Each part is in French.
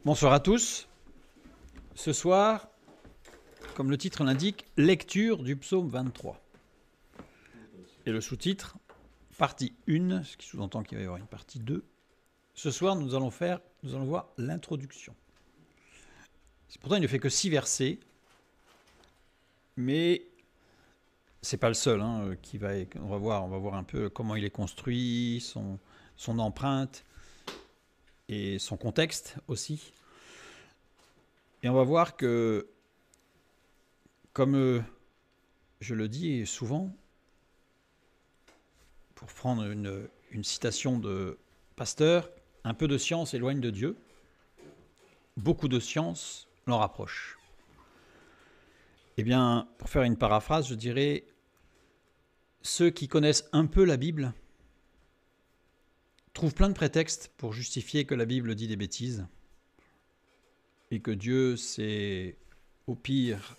Bonsoir à tous. Ce soir, comme le titre l'indique, lecture du psaume 23. Et le sous-titre, partie 1, ce qui sous-entend qu'il va y avoir une partie 2. Ce soir, nous allons voir l'introduction. Pourtant, il ne fait que 6 versets, mais c'est pas le seul on va voir un peu comment il est construit, son empreinte et son contexte aussi. Et on va voir que, comme je le dis souvent, pour prendre une citation de Pasteur, un peu de science éloigne de Dieu, beaucoup de science l'en rapproche. Eh bien, pour faire une paraphrase, je dirais, ceux qui connaissent un peu la Bible trouvent plein de prétextes pour justifier que la Bible dit des bêtises et que Dieu, c'est au pire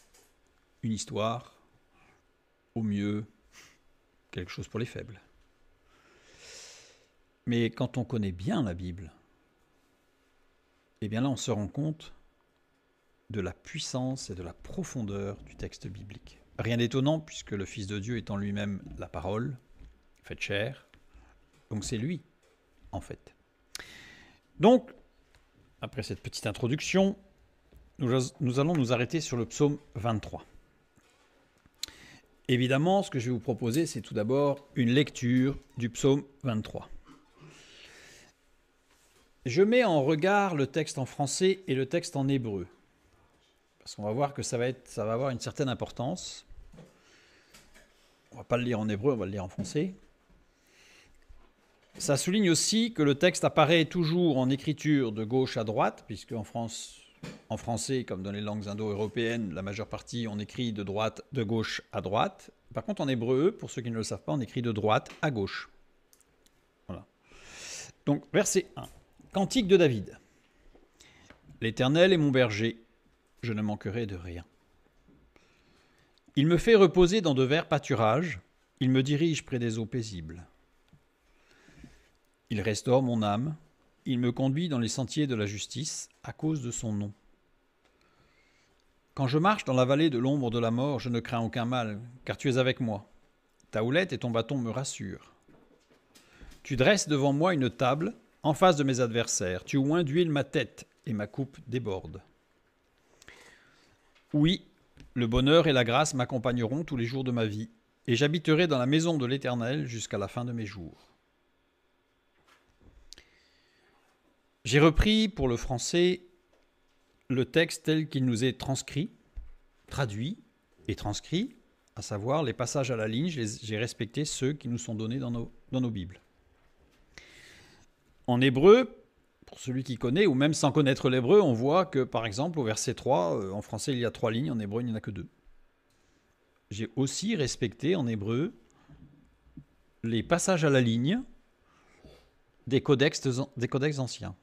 une histoire, au mieux quelque chose pour les faibles. Mais quand on connaît bien la Bible, eh bien là, on se rend compte de la puissance et de la profondeur du texte biblique. Rien d'étonnant, puisque le Fils de Dieu est en lui-même la parole, faite chair. Donc c'est lui, en fait. Donc, après cette petite introduction, nous allons nous arrêter sur le psaume 23. Évidemment, ce que je vais vous proposer, c'est tout d'abord une lecture du psaume 23. Je mets en regard le texte en français et le texte en hébreu, parce qu'on va voir que ça va avoir une certaine importance. On ne va pas le lire en hébreu, on va le lire en français. Ça souligne aussi que le texte apparaît toujours en écriture de gauche à droite, puisque en français, comme dans les langues indo-européennes, la majeure partie, on écrit de gauche à droite. Par contre, en hébreu, pour ceux qui ne le savent pas, on écrit de droite à gauche. Voilà. Donc, verset 1. Cantique de David. L'Éternel est mon berger, je ne manquerai de rien. Il me fait reposer dans de verts pâturages, il me dirige près des eaux paisibles. Il restaure mon âme, il me conduit dans les sentiers de la justice à cause de son nom. Quand je marche dans la vallée de l'ombre de la mort, je ne crains aucun mal, car tu es avec moi. Ta houlette et ton bâton me rassurent. Tu dresses devant moi une table en face de mes adversaires. Tu oins d'huile ma tête et ma coupe déborde. Oui, le bonheur et la grâce m'accompagneront tous les jours de ma vie, et j'habiterai dans la maison de l'Éternel jusqu'à la fin de mes jours. J'ai repris pour le français le texte tel qu'il nous est traduit et transcrit, à savoir les passages à la ligne, j'ai respecté ceux qui nous sont donnés dans nos Bibles. En hébreu, pour celui qui connaît, ou même sans connaître l'hébreu, on voit que, par exemple, au verset 3, en français il y a 3 lignes, en hébreu il n'y en a que 2. J'ai aussi respecté en hébreu les passages à la ligne des codex anciens.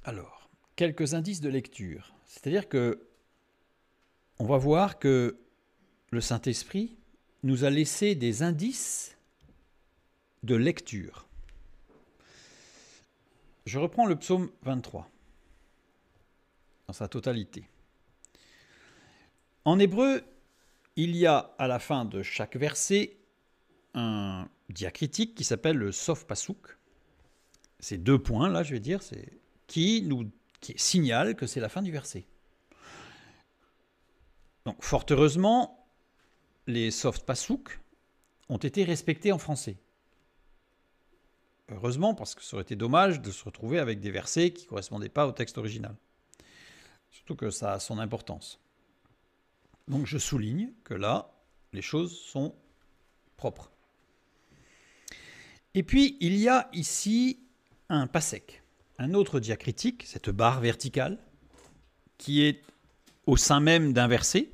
Alors, quelques indices de lecture. C'est-à-dire que on va voir que le Saint-Esprit nous a laissé des indices de lecture. Je reprends le psaume 23 dans sa totalité. En hébreu, il y a à la fin de chaque verset un diacritique qui s'appelle le sof pasuk. Ces 2 points là, je vais dire, qui signale que c'est la fin du verset. Donc, fort heureusement, les sof pasuk ont été respectés en français. Heureusement, parce que ça aurait été dommage de se retrouver avec des versets qui ne correspondaient pas au texte original. Surtout que ça a son importance. Donc je souligne que là, les choses sont propres. Et puis, il y a ici un pasek, un autre diacritique, cette barre verticale, qui est au sein même d'un verset,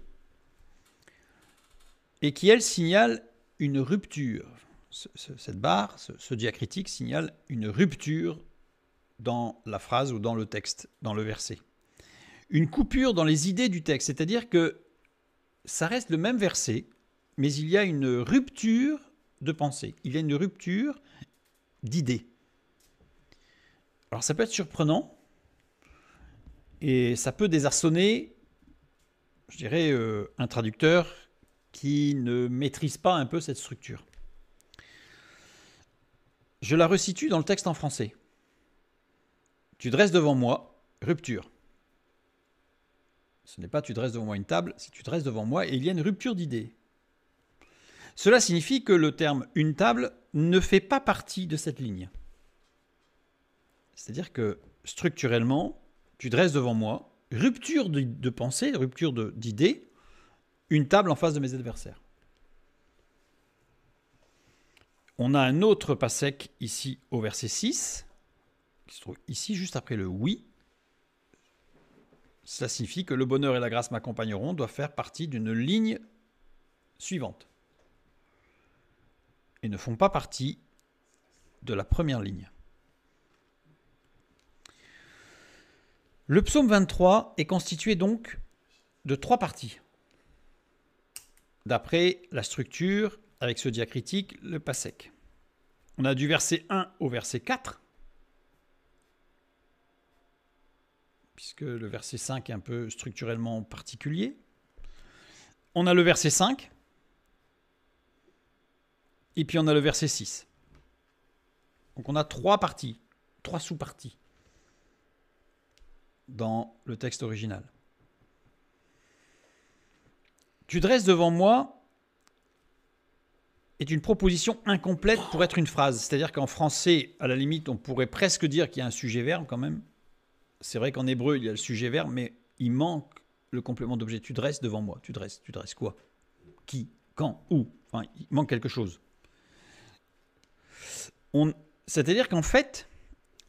et qui, elle, signale une rupture. Cette barre, ce diacritique signale une rupture dans la phrase ou dans le texte, dans le verset. Une coupure dans les idées du texte, c'est-à-dire que ça reste le même verset, mais il y a une rupture de pensée. Il y a une rupture d'idées. Alors ça peut être surprenant et ça peut désarçonner, je dirais, un traducteur qui ne maîtrise pas un peu cette structure. Je la resitue dans le texte en français. Tu dresses devant moi, rupture. Ce n'est pas tu dresses devant moi une table, c'est tu dresses devant moi et il y a une rupture d'idées. Cela signifie que le terme une table ne fait pas partie de cette ligne. C'est-à-dire que structurellement, tu dresses devant moi, rupture de pensée, rupture d'idées, une table en face de mes adversaires. On a un autre passec ici au verset 6, qui se trouve ici juste après le oui. Cela signifie que le bonheur et la grâce m'accompagneront doivent faire partie d'une ligne suivante et ne font pas partie de la première ligne. Le psaume 23 est constitué donc de 3 parties. D'après la structure, avec ce diacritique, le passec. On a du verset 1 au verset 4, puisque le verset 5 est un peu structurellement particulier. On a le verset 5, et puis on a le verset 6. Donc on a 3 parties, 3 sous-parties dans le texte original. Tu dresses devant moi est une proposition incomplète pour être une phrase. C'est-à-dire qu'en français, à la limite, on pourrait presque dire qu'il y a un sujet-verbe quand même. C'est vrai qu'en hébreu, il y a le sujet-verbe, mais il manque le complément d'objet. Tu dresses devant moi. Tu dresses quoi? Qui? Quand? Où? Enfin, il manque quelque chose. C'est-à-dire qu'en fait,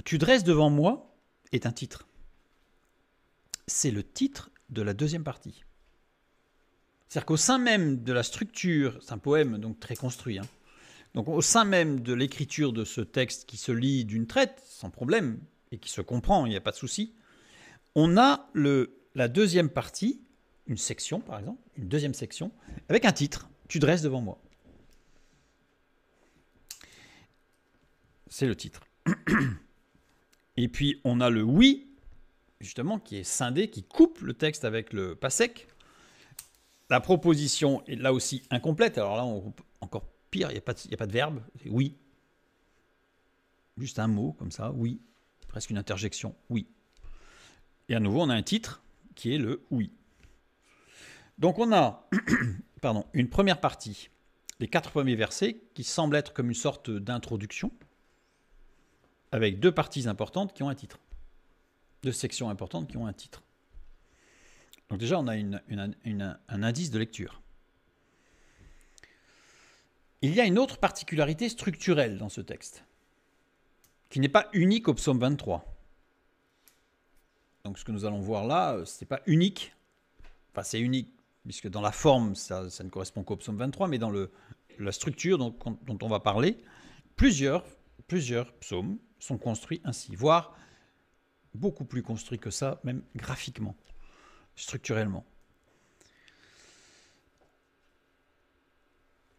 tu dresses devant moi est un titre. C'est le titre de la deuxième partie. C'est-à-dire qu'au sein même de la structure, c'est un poème donc très construit, donc au sein même de l'écriture de ce texte qui se lit d'une traite, sans problème, et qui se comprend, il n'y a pas de souci, on a la deuxième partie, une section par exemple, une deuxième section, avec un titre, tu dresses devant moi. C'est le titre. Et puis on a le oui, justement, qui est scindé, qui coupe le texte avec le passec. La proposition est là aussi incomplète. Alors là, encore pire, il n'y a pas de verbe. C'est oui. Juste un mot comme ça, oui. Presque une interjection, oui. Et à nouveau, on a un titre qui est le oui. Donc on a une première partie, les 4 premiers versets, qui semblent être comme une sorte d'introduction, avec 2 parties importantes qui ont un titre. 2 sections importantes qui ont un titre. Donc déjà, on a un indice de lecture. Il y a une autre particularité structurelle dans ce texte, qui n'est pas unique au psaume 23. Donc ce que nous allons voir là, ce n'est pas unique. Enfin, c'est unique, puisque dans la forme, ça ne correspond qu'au psaume 23, mais dans la structure dont on va parler, plusieurs psaumes sont construits ainsi, voire beaucoup plus construits que ça, même graphiquement, structurellement.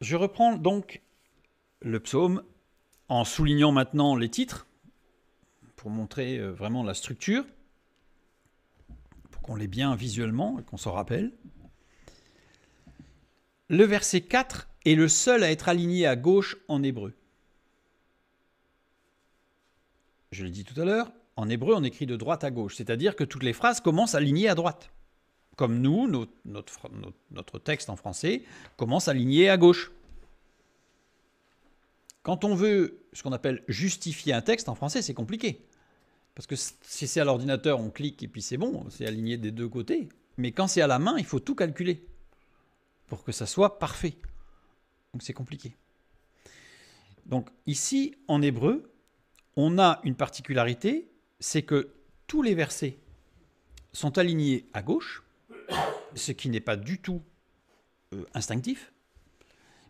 Je reprends donc le psaume en soulignant maintenant les titres pour montrer vraiment la structure, pour qu'on l'ait bien visuellement et qu'on s'en rappelle. Le verset 4 est le seul à être aligné à gauche en hébreu. Je l'ai dit tout à l'heure, en hébreu on écrit de droite à gauche, c'est-à-dire que toutes les phrases commencent alignées à droite. Comme nous, notre texte en français commence aligné à gauche. Quand on veut ce qu'on appelle justifier un texte en français, c'est compliqué. Parce que si c'est à l'ordinateur, on clique et puis c'est bon, c'est aligné des 2 côtés. Mais quand c'est à la main, il faut tout calculer pour que ça soit parfait. Donc c'est compliqué. Donc ici, en hébreu, on a une particularité, c'est que tous les versets sont alignés à gauche, ce qui n'est pas du tout instinctif,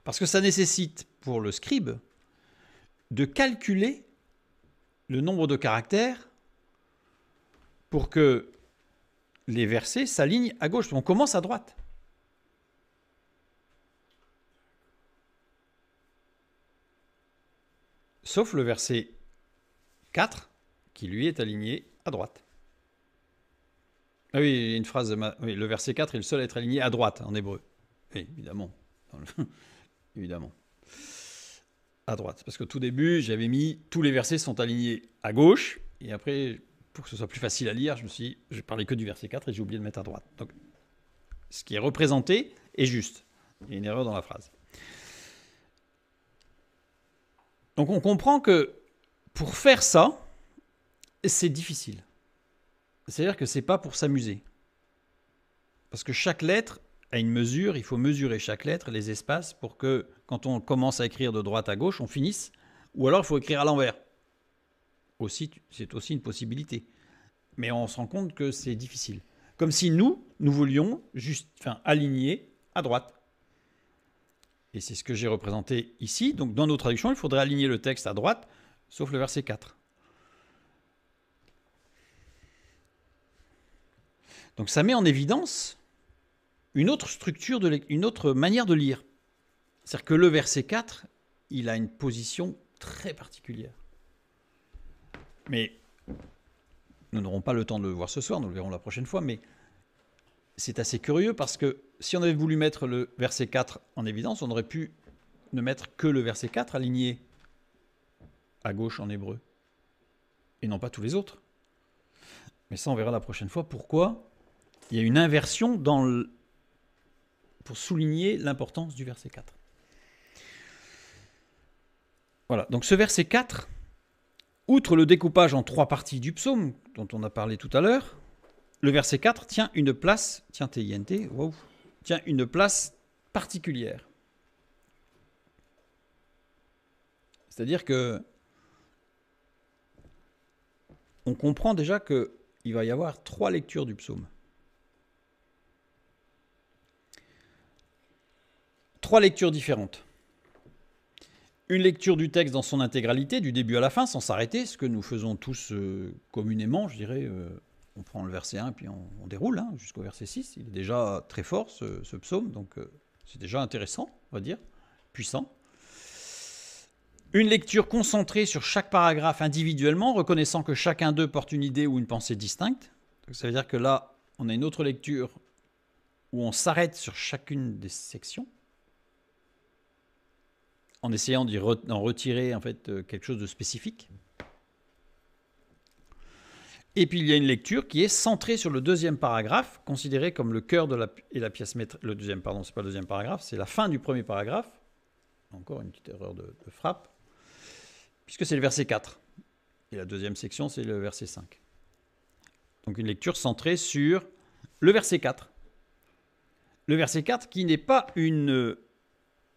parce que ça nécessite pour le scribe de calculer le nombre de caractères pour que les versets s'alignent à gauche. On commence à droite. sauf le verset 4, qui lui est aligné à droite. Ah oui, une phrase, oui, le verset 4 est le seul à être aligné à droite en hébreu. Oui, évidemment. Évidemment. À droite. Parce qu'au tout début, j'avais mis tous les versets sont alignés à gauche. Et après, pour que ce soit plus facile à lire, je parlais que du verset 4 et j'ai oublié de mettre à droite. Donc, ce qui est représenté est juste. Il y a une erreur dans la phrase. Donc, on comprend que pour faire ça, c'est difficile. C'est-à-dire que ce n'est pas pour s'amuser. Parce que chaque lettre a une mesure, il faut mesurer chaque lettre, les espaces, pour que quand on commence à écrire de droite à gauche, on finisse. Ou alors il faut écrire à l'envers. C'est aussi une possibilité. Mais on se rend compte que c'est difficile. Comme si nous voulions aligner à droite. Et c'est ce que j'ai représenté ici. Donc dans nos traductions, il faudrait aligner le texte à droite, sauf le verset 4. Donc ça met en évidence une autre structure, une autre manière de lire. C'est-à-dire que le verset 4, il a une position très particulière. Mais nous n'aurons pas le temps de le voir ce soir, nous le verrons la prochaine fois, mais c'est assez curieux parce que si on avait voulu mettre le verset 4 en évidence, on aurait pu ne mettre que le verset 4 aligné à gauche en hébreu, et non pas tous les autres. Mais ça, on verra la prochaine fois pourquoi il y a une inversion pour souligner l'importance du verset 4. Voilà, donc ce verset 4, outre le découpage en 3 parties du psaume, dont on a parlé tout à l'heure, le verset 4 tient une place, tient une place particulière. C'est-à-dire que on comprend déjà qu'il va y avoir 3 lectures du psaume. 3 lectures différentes. Une lecture du texte dans son intégralité, du début à la fin, sans s'arrêter, ce que nous faisons tous communément, je dirais. On prend le verset 1, puis on déroule jusqu'au verset 6. Il est déjà très fort, ce psaume, donc c'est déjà intéressant, on va dire, puissant. Une lecture concentrée sur chaque paragraphe individuellement, reconnaissant que chacun d'eux porte une idée ou une pensée distincte. Donc ça veut dire que là, on a une autre lecture où on s'arrête sur chacune des sections, en essayant d'en retirer en fait quelque chose de spécifique. Et puis il y a une lecture qui est centrée sur le deuxième paragraphe, considéré comme le cœur de la pièce maîtresse. Le deuxième, pardon, c'est pas le deuxième paragraphe, c'est la fin du premier paragraphe. Encore une petite erreur de frappe, puisque c'est le verset 4. Et la deuxième section, c'est le verset 5. Donc une lecture centrée sur le verset 4. Le verset 4 qui n'est pas une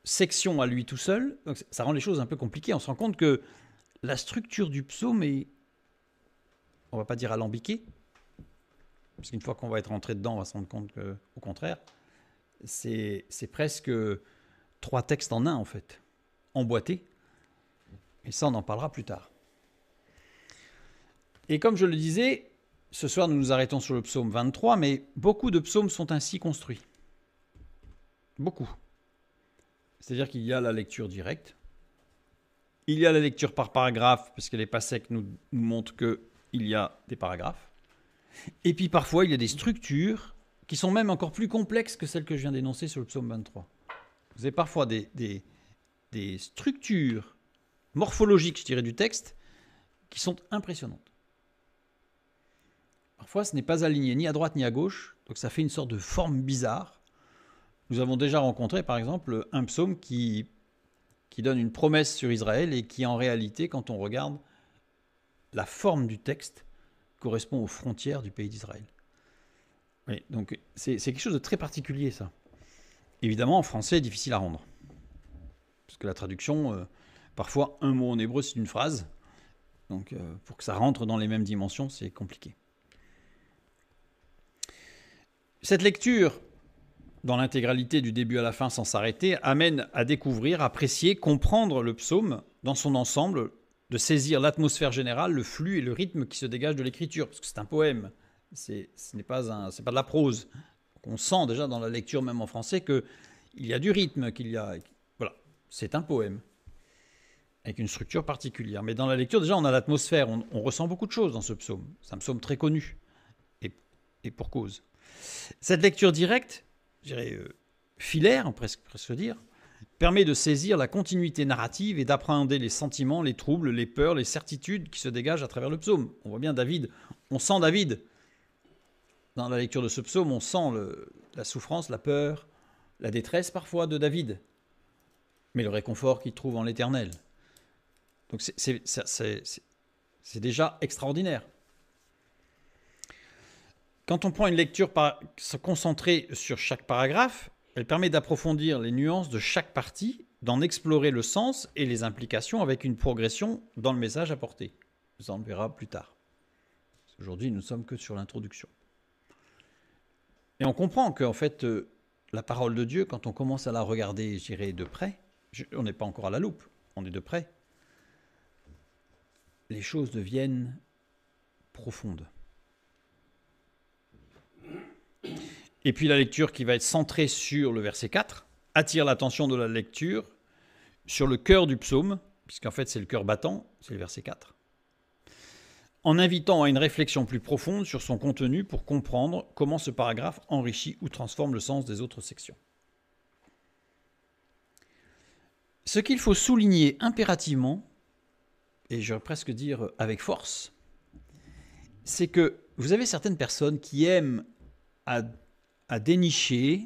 section à lui tout seul, donc ça rend les choses un peu compliquées. On se rend compte que la structure du psaume est, on ne va pas dire alambiquée, parce qu'une fois qu'on va être rentré dedans, on va se rendre compte qu'au contraire, c'est presque 3 textes en un en fait, emboîtés. Et ça, on en parlera plus tard. Et comme je le disais, ce soir nous nous arrêtons sur le psaume 23, mais beaucoup de psaumes sont ainsi construits. Beaucoup. C'est-à-dire qu'il y a la lecture directe, il y a la lecture par paragraphe, parce que les passecs nous montrent qu'il y a des paragraphes, et puis parfois il y a des structures qui sont même encore plus complexes que celles que je viens d'énoncer sur le psaume 23. Vous avez parfois des structures morphologiques, je dirais, du texte, qui sont impressionnantes. Parfois ce n'est pas aligné ni à droite ni à gauche, donc ça fait une sorte de forme bizarre. Nous avons déjà rencontré, par exemple, un psaume qui donne une promesse sur Israël et qui, en réalité, quand on regarde la forme du texte, correspond aux frontières du pays d'Israël. Oui, donc c'est quelque chose de très particulier, ça. Évidemment, en français, difficile à rendre. Parce que la traduction, parfois, un mot en hébreu, c'est une phrase. Donc, pour que ça rentre dans les mêmes dimensions, c'est compliqué. Cette lecture, dans l'intégralité du début à la fin sans s'arrêter, amène à découvrir, apprécier, comprendre le psaume dans son ensemble, de saisir l'atmosphère générale, le flux et le rythme qui se dégagent de l'écriture, parce que c'est un poème, ce n'est pas de la prose. Donc on sent déjà dans la lecture, même en français, qu'il y a du rythme, voilà, c'est un poème. avec une structure particulière. Mais dans la lecture, déjà, on a l'atmosphère, on ressent beaucoup de choses dans ce psaume. C'est un psaume très connu, et pour cause. Cette lecture directe, je dirais filaire, on presque dire, permet de saisir la continuité narrative et d'appréhender les sentiments, les troubles, les peurs, les certitudes qui se dégagent à travers le psaume. On voit bien David, on sent David. Dans la lecture de ce psaume, on sent la souffrance, la peur, la détresse parfois de David, mais le réconfort qu'il trouve en l'Éternel. Donc c'est déjà extraordinaire. Quand on prend une lecture se concentrer sur chaque paragraphe, elle permet d'approfondir les nuances de chaque partie, d'en explorer le sens et les implications avec une progression dans le message apporté. Ça, on le verra plus tard. Aujourd'hui, nous ne sommes que sur l'introduction. Et on comprend qu'en fait, la parole de Dieu, quand on commence à la regarder, je dirais, de près, on n'est pas encore à la loupe, on est de près, les choses deviennent profondes. Et puis la lecture qui va être centrée sur le verset 4 attire l'attention de la lecture sur le cœur du psaume, puisqu'en fait c'est le cœur battant, c'est le verset 4, en invitant à une réflexion plus profonde sur son contenu pour comprendre comment ce paragraphe enrichit ou transforme le sens des autres sections. Ce qu'il faut souligner impérativement, et je vais presque dire avec force, c'est que vous avez certaines personnes qui aiment à dénicher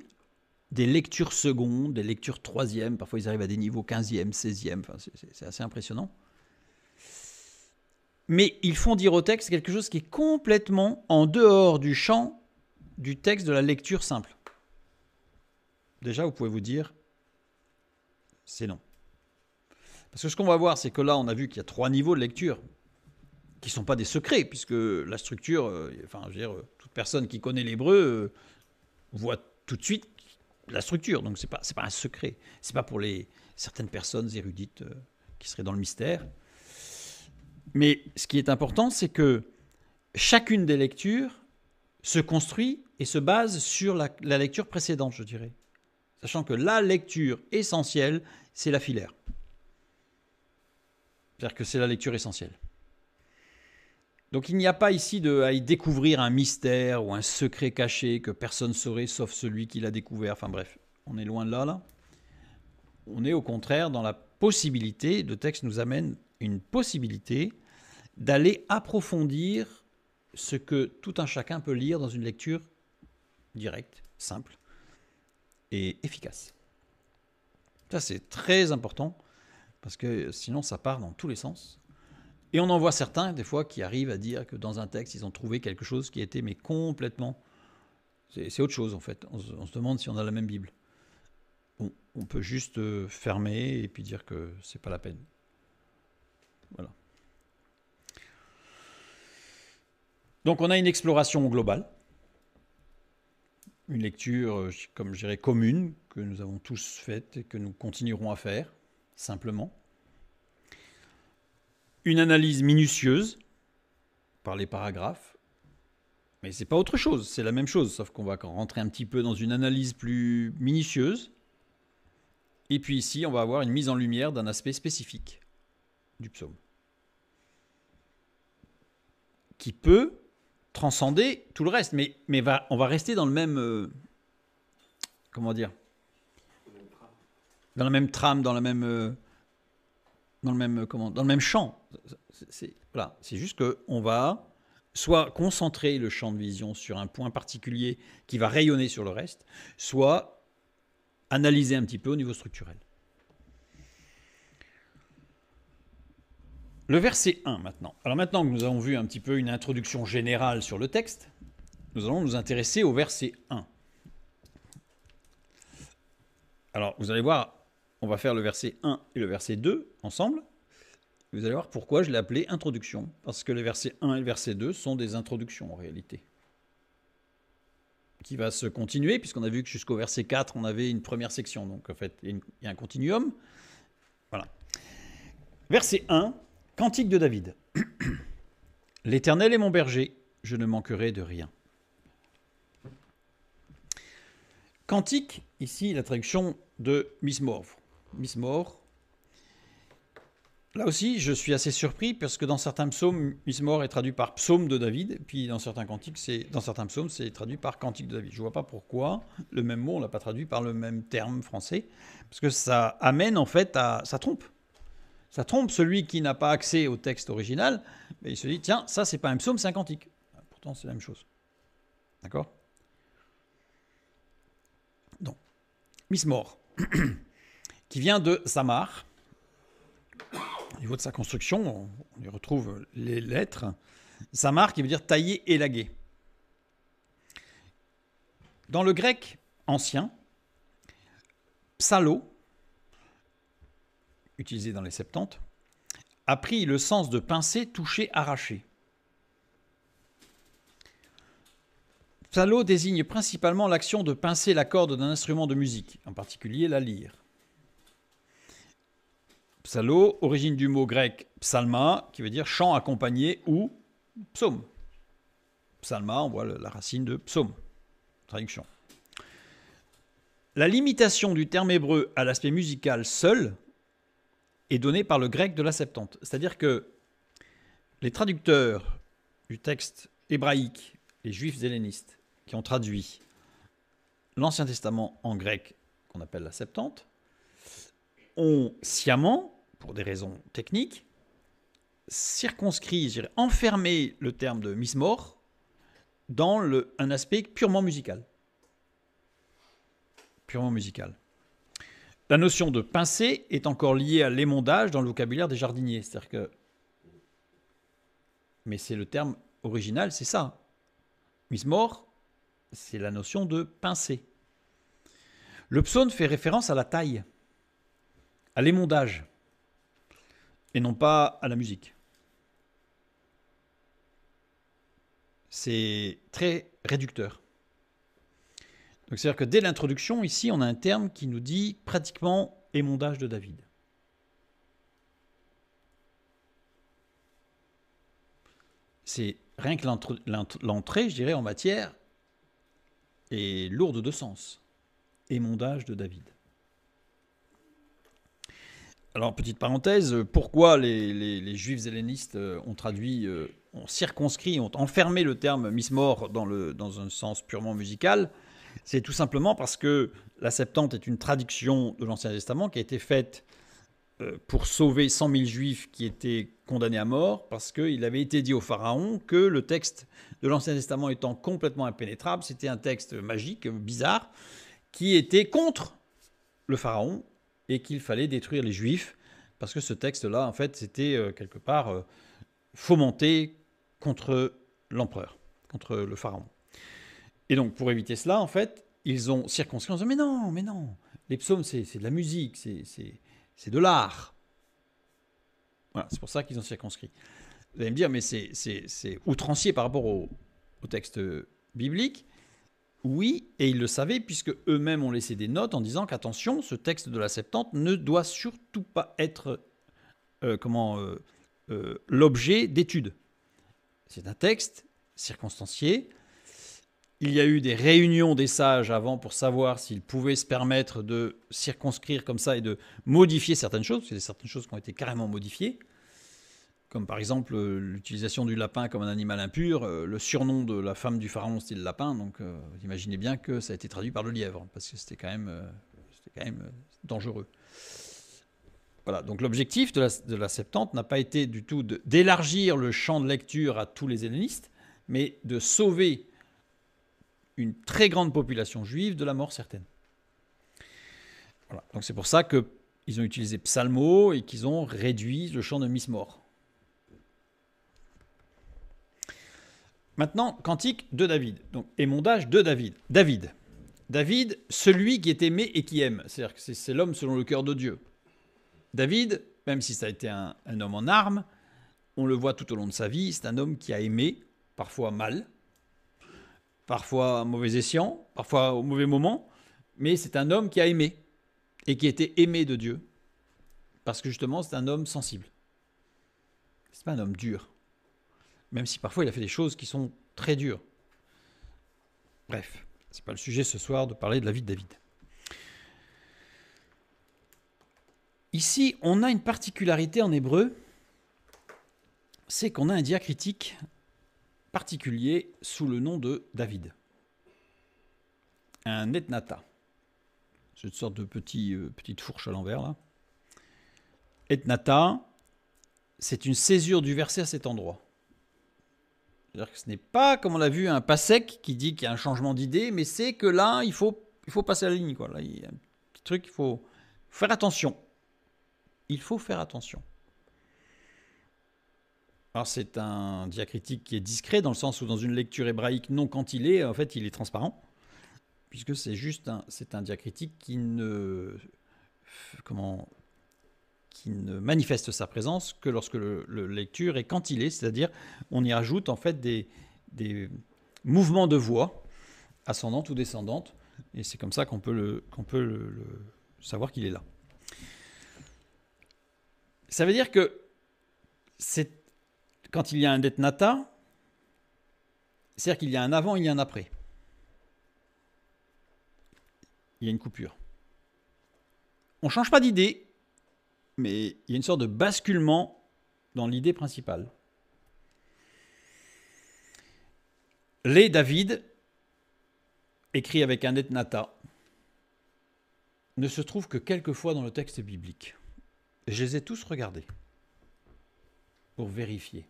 des lectures secondes, des lectures troisièmes, parfois ils arrivent à des niveaux 15e, 16e, enfin c'est assez impressionnant. Mais ils font dire au texte quelque chose qui est complètement en dehors du champ du texte de la lecture simple. Déjà, vous pouvez vous dire, c'est non. Parce que ce qu'on va voir, c'est que là, on a vu qu'il y a 3 niveaux de lecture, qui ne sont pas des secrets, puisque la structure, toute personne qui connaît l'hébreu voit tout de suite la structure, donc c'est pas un secret. C'est pas pour certaines personnes érudites qui seraient dans le mystère. Mais ce qui est important, c'est que chacune des lectures se construit et se base sur la lecture précédente, je dirais. Sachant que la lecture essentielle, c'est la filaire. C'est-à-dire que c'est la lecture essentielle. Donc il n'y a pas ici à y découvrir un mystère ou un secret caché que personne ne saurait sauf celui qui l'a découvert. Enfin bref, on est loin de là. On est au contraire dans la possibilité, le texte nous amène une possibilité d'aller approfondir ce que tout un chacun peut lire dans une lecture directe, simple et efficace. Ça c'est très important parce que sinon ça part dans tous les sens. Et on en voit certains, des fois, qui arrivent à dire que dans un texte, ils ont trouvé quelque chose qui était mais complètement... C'est autre chose, en fait. On se demande si on a la même Bible. Bon, on peut juste fermer et puis dire que c'est pas la peine. Voilà. Donc, on a une exploration globale. Une lecture, comme je dirais, commune, que nous avons tous faite et que nous continuerons à faire, simplement. Une analyse minutieuse par les paragraphes, mais c'est pas autre chose, c'est la même chose, sauf qu'on va rentrer un petit peu dans une analyse plus minutieuse. Et puis ici, on va avoir une mise en lumière d'un aspect spécifique du psaume, qui peut transcender tout le reste, mais on va rester dans le même, dans la même trame, dans le même champ. C'est juste qu'on va soit concentrer le champ de vision sur un point particulier qui va rayonner sur le reste, soit analyser un petit peu au niveau structurel. Le verset 1 maintenant. Alors maintenant que nous avons vu un petit peu une introduction générale sur le texte, nous allons nous intéresser au verset 1. Alors vous allez voir, on va faire le verset 1 et le verset 2 ensemble. Vous allez voir pourquoi je l'ai appelé introduction. Parce que les versets 1 et le verset 2 sont des introductions en réalité. Qui va se continuer, puisqu'on a vu que jusqu'au verset 4, on avait une première section. Donc en fait, il y a un continuum. Voilà. Verset 1, Cantique de David. L'Éternel est mon berger, je ne manquerai de rien. Cantique, ici la traduction de Mismor. Mismor. Là aussi, je suis assez surpris parce que dans certains psaumes, Mismor est traduit par psaume de David, puis dans certains cantiques, dans certains psaumes, c'est traduit par cantique de David. Je ne vois pas pourquoi le même mot, on ne l'a pas traduit par le même terme français, parce que ça amène en fait à... Ça trompe. Ça trompe celui qui n'a pas accès au texte original, mais il se dit, tiens, ça c'est pas un psaume, c'est un cantique. Pourtant, c'est la même chose. D'accord? Donc, Mismor, qui vient de Samar. Au niveau de sa construction, on y retrouve les lettres. Samar qui veut dire tailler, élaguer. Dans le grec ancien, psalo, utilisé dans les Septante, a pris le sens de pincer, toucher, arracher. Psalo désigne principalement l'action de pincer la corde d'un instrument de musique, en particulier la lyre. Psalo, origine du mot grec psalma, qui veut dire chant accompagné ou psaume. Psalma, on voit la racine de psaume. Traduction. La limitation du terme hébreu à l'aspect musical seul est donnée par le grec de la Septante. C'est-à-dire que les traducteurs du texte hébraïque, les juifs hellénistes, qui ont traduit l'Ancien Testament en grec, qu'on appelle la Septante, ont sciemment, pour des raisons techniques, circonscrit, je dirais, enfermé le terme de mismor dans un aspect purement musical. Purement musical. La notion de pincer est encore liée à l'émondage dans le vocabulaire des jardiniers. C'est-à-dire que... Mais c'est le terme original, c'est ça. Mismor, c'est la notion de pincer. Le psaume fait référence à la taille, à l'émondage, et non pas à la musique. C'est très réducteur. Donc c'est-à-dire que dès l'introduction, ici, on a un terme qui nous dit pratiquement émondage de David. C'est rien que l'entrée, je dirais, en matière, est lourde de sens. Émondage de David. Alors, petite parenthèse, pourquoi les juifs hellénistes ont traduit, ont circonscrit, ont enfermé le terme mismor dans un sens purement musical? C'est tout simplement parce que la Septante est une traduction de l'Ancien Testament qui a été faite pour sauver 100 000 juifs qui étaient condamnés à mort, parce qu'il avait été dit au Pharaon que le texte de l'Ancien Testament étant complètement impénétrable, c'était un texte magique, bizarre, qui était contre le Pharaon, et qu'il fallait détruire les Juifs, parce que ce texte-là, en fait, c'était quelque part fomenté contre l'empereur, contre le Pharaon. Et donc, pour éviter cela, en fait, ils ont circonscrit en disant « Mais non, les psaumes, c'est de la musique, c'est de l'art. » Voilà, c'est pour ça qu'ils ont circonscrit. Vous allez me dire « Mais c'est outrancier par rapport au texte biblique. » Oui, et ils le savaient, puisque eux-mêmes ont laissé des notes en disant qu'attention, ce texte de la Septante ne doit surtout pas être l'objet d'études. C'est un texte circonstancié. Il y a eu des réunions des sages avant pour savoir s'ils pouvaient se permettre de circonscrire comme ça et de modifier certaines choses, parce qu'il y a certaines choses qui ont été carrément modifiées, comme par exemple l'utilisation du lapin comme un animal impur. Le surnom de la femme du pharaon, c'était le lapin, donc vous imaginez bien que ça a été traduit par le lièvre, parce que c'était quand même dangereux. Voilà, donc l'objectif de la Septante n'a pas été du tout d'élargir le champ de lecture à tous les hellénistes, mais de sauver une très grande population juive de la mort certaine. Voilà, donc c'est pour ça qu'ils ont utilisé psalmo et qu'ils ont réduit le champ de mismor. Maintenant, cantique de David. Donc, émondage de David. David, celui qui est aimé et qui aime. C'est-à-dire que c'est l'homme selon le cœur de Dieu. David, même si ça a été un homme en armes, on le voit tout au long de sa vie, c'est un homme qui a aimé, parfois mal, parfois à mauvais escient, parfois au mauvais moment, mais c'est un homme qui a aimé et qui était aimé de Dieu, parce que justement, c'est un homme sensible. C'est pas un homme dur. Même si parfois il a fait des choses qui sont très dures. Bref, ce n'est pas le sujet ce soir de parler de la vie de David. Ici, on a une particularité en hébreu, c'est qu'on a un diacritique particulier sous le nom de David. Un etnata. C'est une sorte de petite fourche à l'envers, là. Etnata, c'est une césure du verset à cet endroit. C'est-à-dire que ce n'est pas, comme on l'a vu, un pasek qui dit qu'il y a un changement d'idée, mais c'est que là, il faut passer à la ligne, quoi. Là, il y a un petit truc, il faut faire attention. Il faut faire attention. Alors, c'est un diacritique qui est discret, dans le sens où dans une lecture hébraïque non cantillée, en fait, il est transparent, puisque c'est un diacritique qui ne manifeste sa présence que lorsque le lecture est cantillée, c'est-à-dire on y ajoute en fait des mouvements de voix ascendantes ou descendantes, et c'est comme ça qu'on peut savoir qu'il est là. Ça veut dire que quand il y a un etnata, c'est-à-dire qu'il y a un avant, il y a un après. Il y a une coupure. On ne change pas d'idée, mais il y a une sorte de basculement dans l'idée principale. Les David, écrit avec un etnata, ne se trouvent que quelques fois dans le texte biblique. Je les ai tous regardés pour vérifier.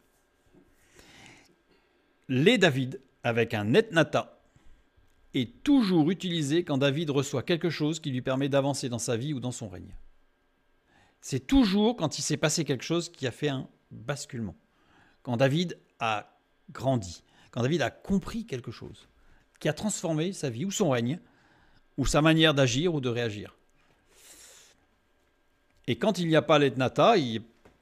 Les David, avec un etnata, est toujours utilisé quand David reçoit quelque chose qui lui permet d'avancer dans sa vie ou dans son règne. C'est toujours quand il s'est passé quelque chose qui a fait un basculement. Quand David a grandi, quand David a compris quelque chose, qui a transformé sa vie ou son règne, ou sa manière d'agir ou de réagir. Et quand il n'y a pas l'etnata, il y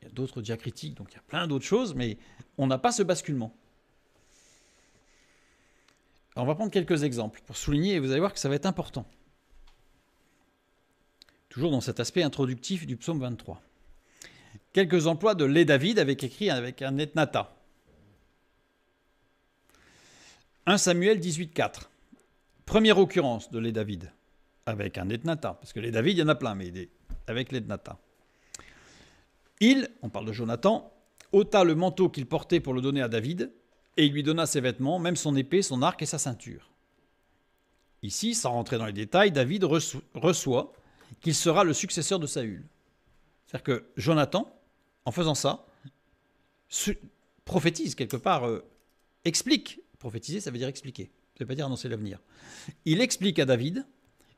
a d'autres diacritiques, donc il y a plein d'autres choses, mais on n'a pas ce basculement. Alors on va prendre quelques exemples pour souligner, et vous allez voir que ça va être important. Toujours dans cet aspect introductif du psaume 23. Quelques emplois de les David écrit avec un etnata. 1 Samuel 18,4. Première occurrence de les David avec un etnata, parce que les David, il y en a plein, mais avec l'etnata. On parle de Jonathan, ôta le manteau qu'il portait pour le donner à David, et il lui donna ses vêtements, même son épée, son arc et sa ceinture. Ici, sans rentrer dans les détails, David reçoit qu'il sera le successeur de Saül. C'est-à-dire que Jonathan, en faisant ça, prophétise quelque part, explique. Prophétiser, ça veut dire expliquer. Ça ne veut pas dire annoncer l'avenir. Il explique à David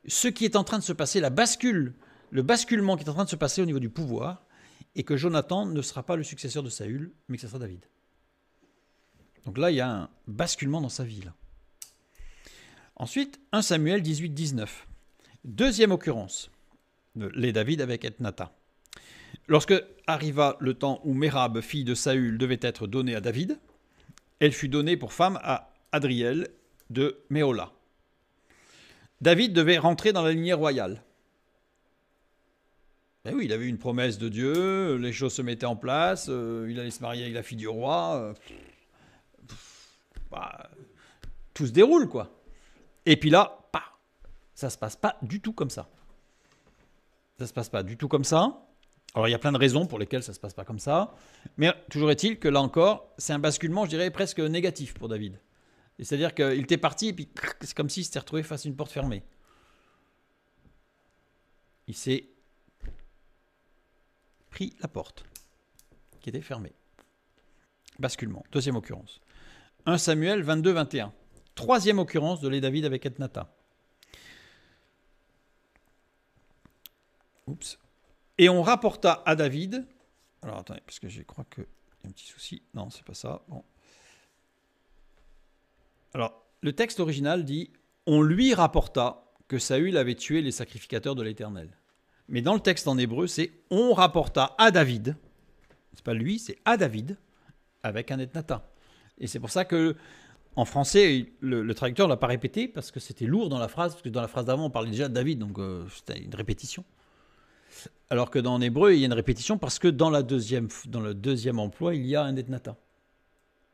ce qui est en train de se passer, le basculement qui est en train de se passer au niveau du pouvoir, et que Jonathan ne sera pas le successeur de Saül, mais que ce sera David. Donc là, il y a un basculement dans sa vie. Là. Ensuite, 1 Samuel 18-19. Deuxième occurrence de les David avec etnata. Lorsque arriva le temps où Mérab, fille de Saül, devait être donnée à David, elle fut donnée pour femme à Adriel de Méhola. David devait rentrer dans la lignée royale. Ben oui, il avait une promesse de Dieu, les choses se mettaient en place, il allait se marier avec la fille du roi. Tout se déroule, quoi. Et puis là, ça se passe pas du tout comme ça. Ça se passe pas du tout comme ça. Alors, il y a plein de raisons pour lesquelles ça se passe pas comme ça. Mais toujours est-il que là encore, c'est un basculement, je dirais, presque négatif pour David. C'est-à-dire qu'il était parti et puis c'est comme s'il s'était retrouvé face à une porte fermée. Il s'est pris la porte qui était fermée. Basculement. Deuxième occurrence. 1 Samuel 22-21. Troisième occurrence de les David avec etnata. Oups. Et on rapporta à David. Alors attendez, parce que je crois qu'il y a un petit souci. Non, c'est pas ça. Bon. Alors, le texte original dit on lui rapporta que Saül avait tué les sacrificateurs de l'Éternel. Mais dans le texte en hébreu, c'est on rapporta à David. C'est pas lui, c'est à David avec un etnata. Et c'est pour ça que en français, le traducteur ne l'a pas répété parce que c'était lourd dans la phrase, parce que dans la phrase d'avant, on parlait déjà de David, donc c'était une répétition. Alors que dans l'hébreu, il y a une répétition parce que dans le deuxième emploi, il y a un etnata.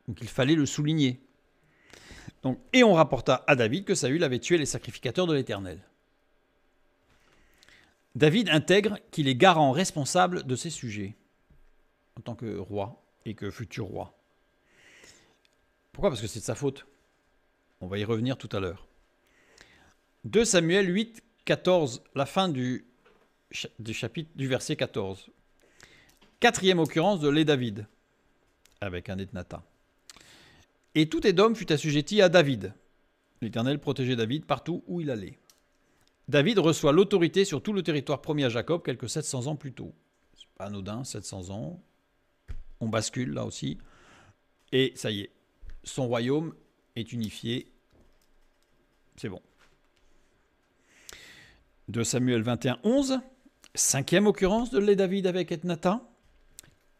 Donc il fallait le souligner. Donc, et on rapporta à David que Saül avait tué les sacrificateurs de l'Éternel. David intègre qu'il est garant responsable de ses sujets, en tant que roi et que futur roi. Pourquoi? Parce que c'est de sa faute. On va y revenir tout à l'heure. 2 Samuel 8, 14, la fin du chapitre du verset 14. Quatrième occurrence de l'est David, avec un Ethnata. Et tout Édom fut assujetti à David. L'Éternel protégeait David partout où il allait. David reçoit l'autorité sur tout le territoire promis à Jacob quelques 700 ans plus tôt. C'est pas anodin, 700 ans. On bascule là aussi. Et ça y est, son royaume est unifié. C'est bon. 2 Samuel 21, 11. Cinquième occurrence de l'est David avec Ethnata.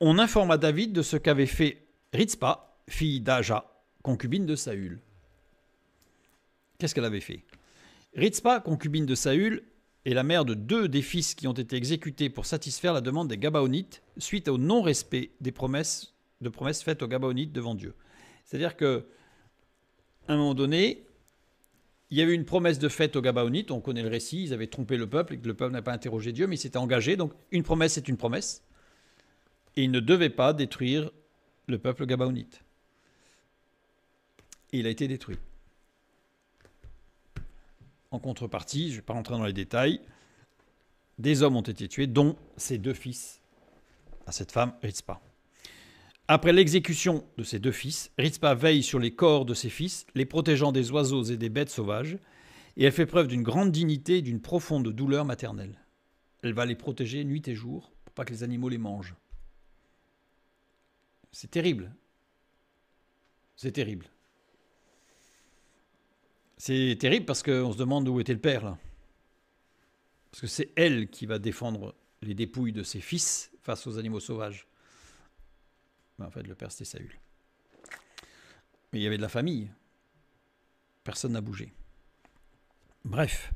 On informa David de ce qu'avait fait Ritzpa, fille d'Aja, concubine de Saül. Qu'est-ce qu'elle avait fait? Ritzpa, concubine de Saül, est la mère de 2 des fils qui ont été exécutés pour satisfaire la demande des Gabaonites suite au non-respect des promesses faites aux Gabaonites devant Dieu. C'est-à-dire qu'à un moment donné, il y avait une promesse de fait aux Gabaonites, on connaît le récit, ils avaient trompé le peuple et que le peuple n'a pas interrogé Dieu, mais il s'était engagé, donc une promesse est une promesse, et il ne devait pas détruire le peuple Gabaonite. Et il a été détruit. En contrepartie, je ne vais pas rentrer dans les détails, des hommes ont été tués, dont ses 2 fils à cette femme, Ritzpa. Après l'exécution de ses 2 fils, Ritzpa veille sur les corps de ses fils, les protégeant des oiseaux et des bêtes sauvages, et elle fait preuve d'une grande dignité et d'une profonde douleur maternelle. Elle va les protéger nuit et jour pour pas que les animaux les mangent. C'est terrible. C'est terrible. C'est terrible parce qu'on se demande où était le père, là. Parce que c'est elle qui va défendre les dépouilles de ses fils face aux animaux sauvages. Mais en fait, le père, c'était Saül. Mais il y avait de la famille. Personne n'a bougé. Bref.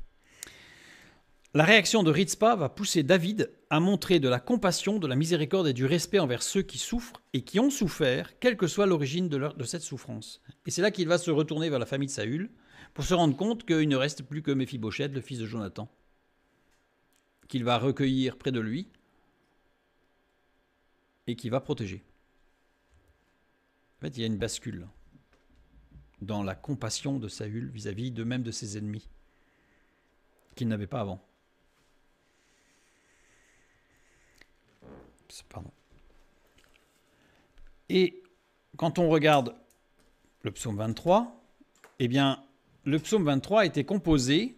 La réaction de Ritzpa va pousser David à montrer de la compassion, de la miséricorde et du respect envers ceux qui souffrent et qui ont souffert, quelle que soit l'origine de cette souffrance. Et c'est là qu'il va se retourner vers la famille de Saül pour se rendre compte qu'il ne reste plus que Méphibosheth, le fils de Jonathan, qu'il va recueillir près de lui et qu'il va protéger. En fait, il y a une bascule dans la compassion de Saül vis-à-vis de même de ses ennemis qu'il n'avait pas avant. Pardon. Et quand on regarde le psaume 23, eh bien, le psaume 23 a été composé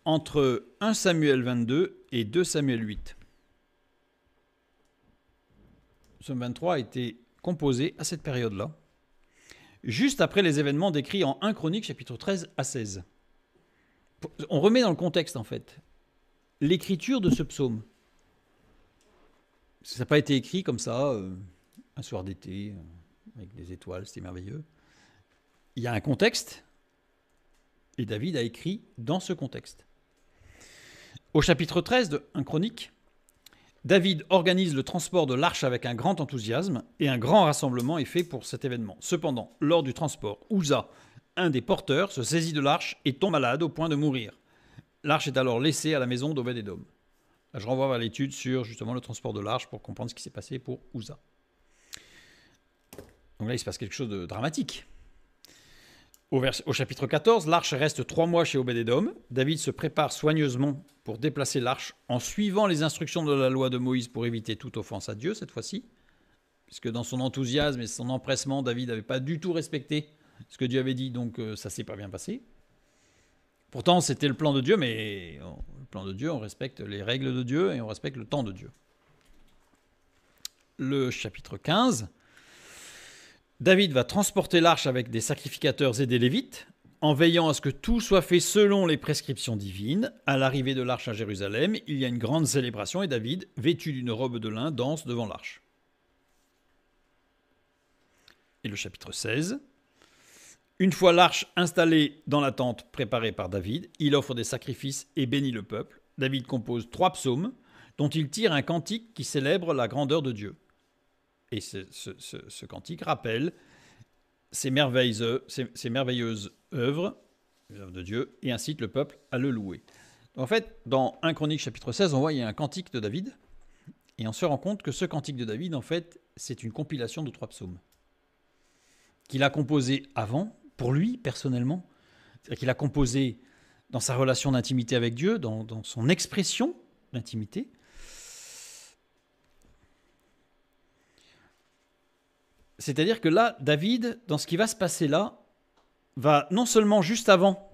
entre 1 Samuel 22 et 2 Samuel 8. Le psaume 23 a été composé à cette période-là, juste après les événements décrits en 1 Chronique, chapitre 13 à 16. On remet dans le contexte, en fait, l'écriture de ce psaume. Ça n'a pas été écrit comme ça, un soir d'été, avec des étoiles, c'était merveilleux. Il y a un contexte, et David a écrit dans ce contexte. Au chapitre 13 de 1 Chronique, David organise le transport de l'arche avec un grand enthousiasme, et un grand rassemblement est fait pour cet événement. Cependant, lors du transport, Uza, un des porteurs, se saisit de l'arche et tombe malade au point de mourir. L'arche est alors laissée à la maison d'Obed-Édom. Je renvoie vers l'étude sur justement le transport de l'arche pour comprendre ce qui s'est passé pour Uza. Donc là, il se passe quelque chose de dramatique. Au chapitre 14, l'arche reste 3 mois chez Obed-Édom. David se prépare soigneusement pour déplacer l'arche en suivant les instructions de la loi de Moïse pour éviter toute offense à Dieu cette fois-ci. Puisque dans son enthousiasme et son empressement, David n'avait pas du tout respecté ce que Dieu avait dit, donc ça ne s'est pas bien passé. Pourtant, c'était le plan de Dieu, mais le plan de Dieu, on respecte les règles de Dieu et on respecte le temps de Dieu. Le chapitre 15, David va transporter l'arche avec des sacrificateurs et des lévites, en veillant à ce que tout soit fait selon les prescriptions divines. À l'arrivée de l'arche à Jérusalem, il y a une grande célébration et David, vêtu d'une robe de lin, danse devant l'arche. Et le chapitre 16, une fois l'arche installée dans la tente préparée par David, il offre des sacrifices et bénit le peuple. David compose 3 psaumes dont il tire un cantique qui célèbre la grandeur de Dieu. Et ce cantique rappelle ces merveilleuses œuvres de Dieu et incite le peuple à le louer. En fait, dans 1 Chronique chapitre 16, on voit qu'il y a un cantique de David, et on se rend compte que ce cantique de David, en fait, c'est une compilation de 3 psaumes qu'il a composé avant, pour lui, personnellement. C'est-à-dire qu'il a composé dans sa relation d'intimité avec Dieu, dans son expression d'intimité. C'est-à-dire que là, David, dans ce qui va se passer là, va non seulement juste avant,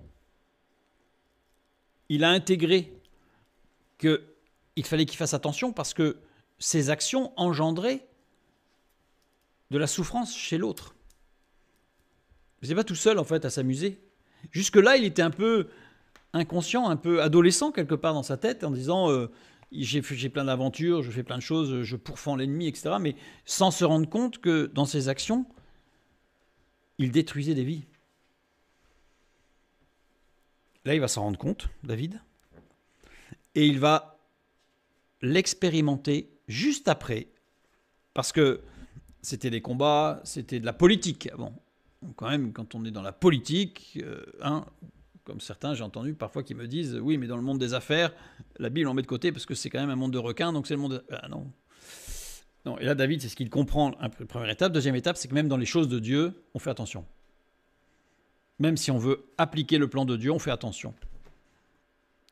il a intégré qu'il fallait qu'il fasse attention parce que ses actions engendraient de la souffrance chez l'autre. Il n'était pas tout seul en fait à s'amuser. Jusque-là, il était un peu inconscient, un peu adolescent quelque part dans sa tête en disant j'ai plein d'aventures, je fais plein de choses, je pourfends l'ennemi, etc. Mais sans se rendre compte que dans ses actions, il détruisait des vies. Là, il va s'en rendre compte, David, et il va l'expérimenter juste après, parce que c'était des combats, c'était de la politique. Bon, quand même, quand on est dans la politique, comme certains, j'ai entendu parfois qui me disent « Oui, mais dans le monde des affaires, la Bible, on met de côté parce que c'est quand même un monde de requins, donc c'est le monde... » Ah non. Non. Et là, David, c'est ce qu'il comprend. Première étape. Deuxième étape, c'est que même dans les choses de Dieu, on fait attention. Même si on veut appliquer le plan de Dieu, on fait attention.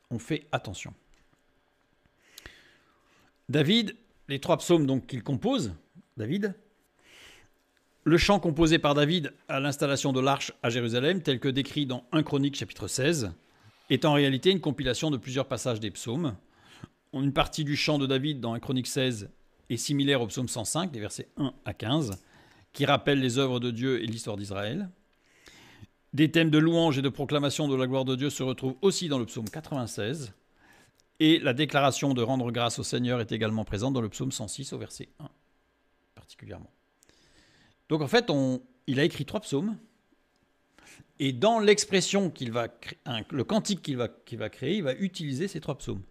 On fait attention. David, les 3 psaumes donc qu'il compose, David, le chant composé par David à l'installation de l'arche à Jérusalem, tel que décrit dans 1 Chronique chapitre 16, est en réalité une compilation de plusieurs passages des psaumes. Une partie du chant de David dans 1 Chronique 16 est similaire au psaume 105, les versets 1 à 15, qui rappellent les œuvres de Dieu et l'histoire d'Israël. Des thèmes de louange et de proclamation de la gloire de Dieu se retrouvent aussi dans le psaume 96, et la déclaration de rendre grâce au Seigneur est également présente dans le psaume 106 au verset 1, particulièrement. Donc en fait, il a écrit 3 psaumes, et dans l'expression qu'il va créer, le cantique qu'il va créer, il va utiliser ces 3 psaumes.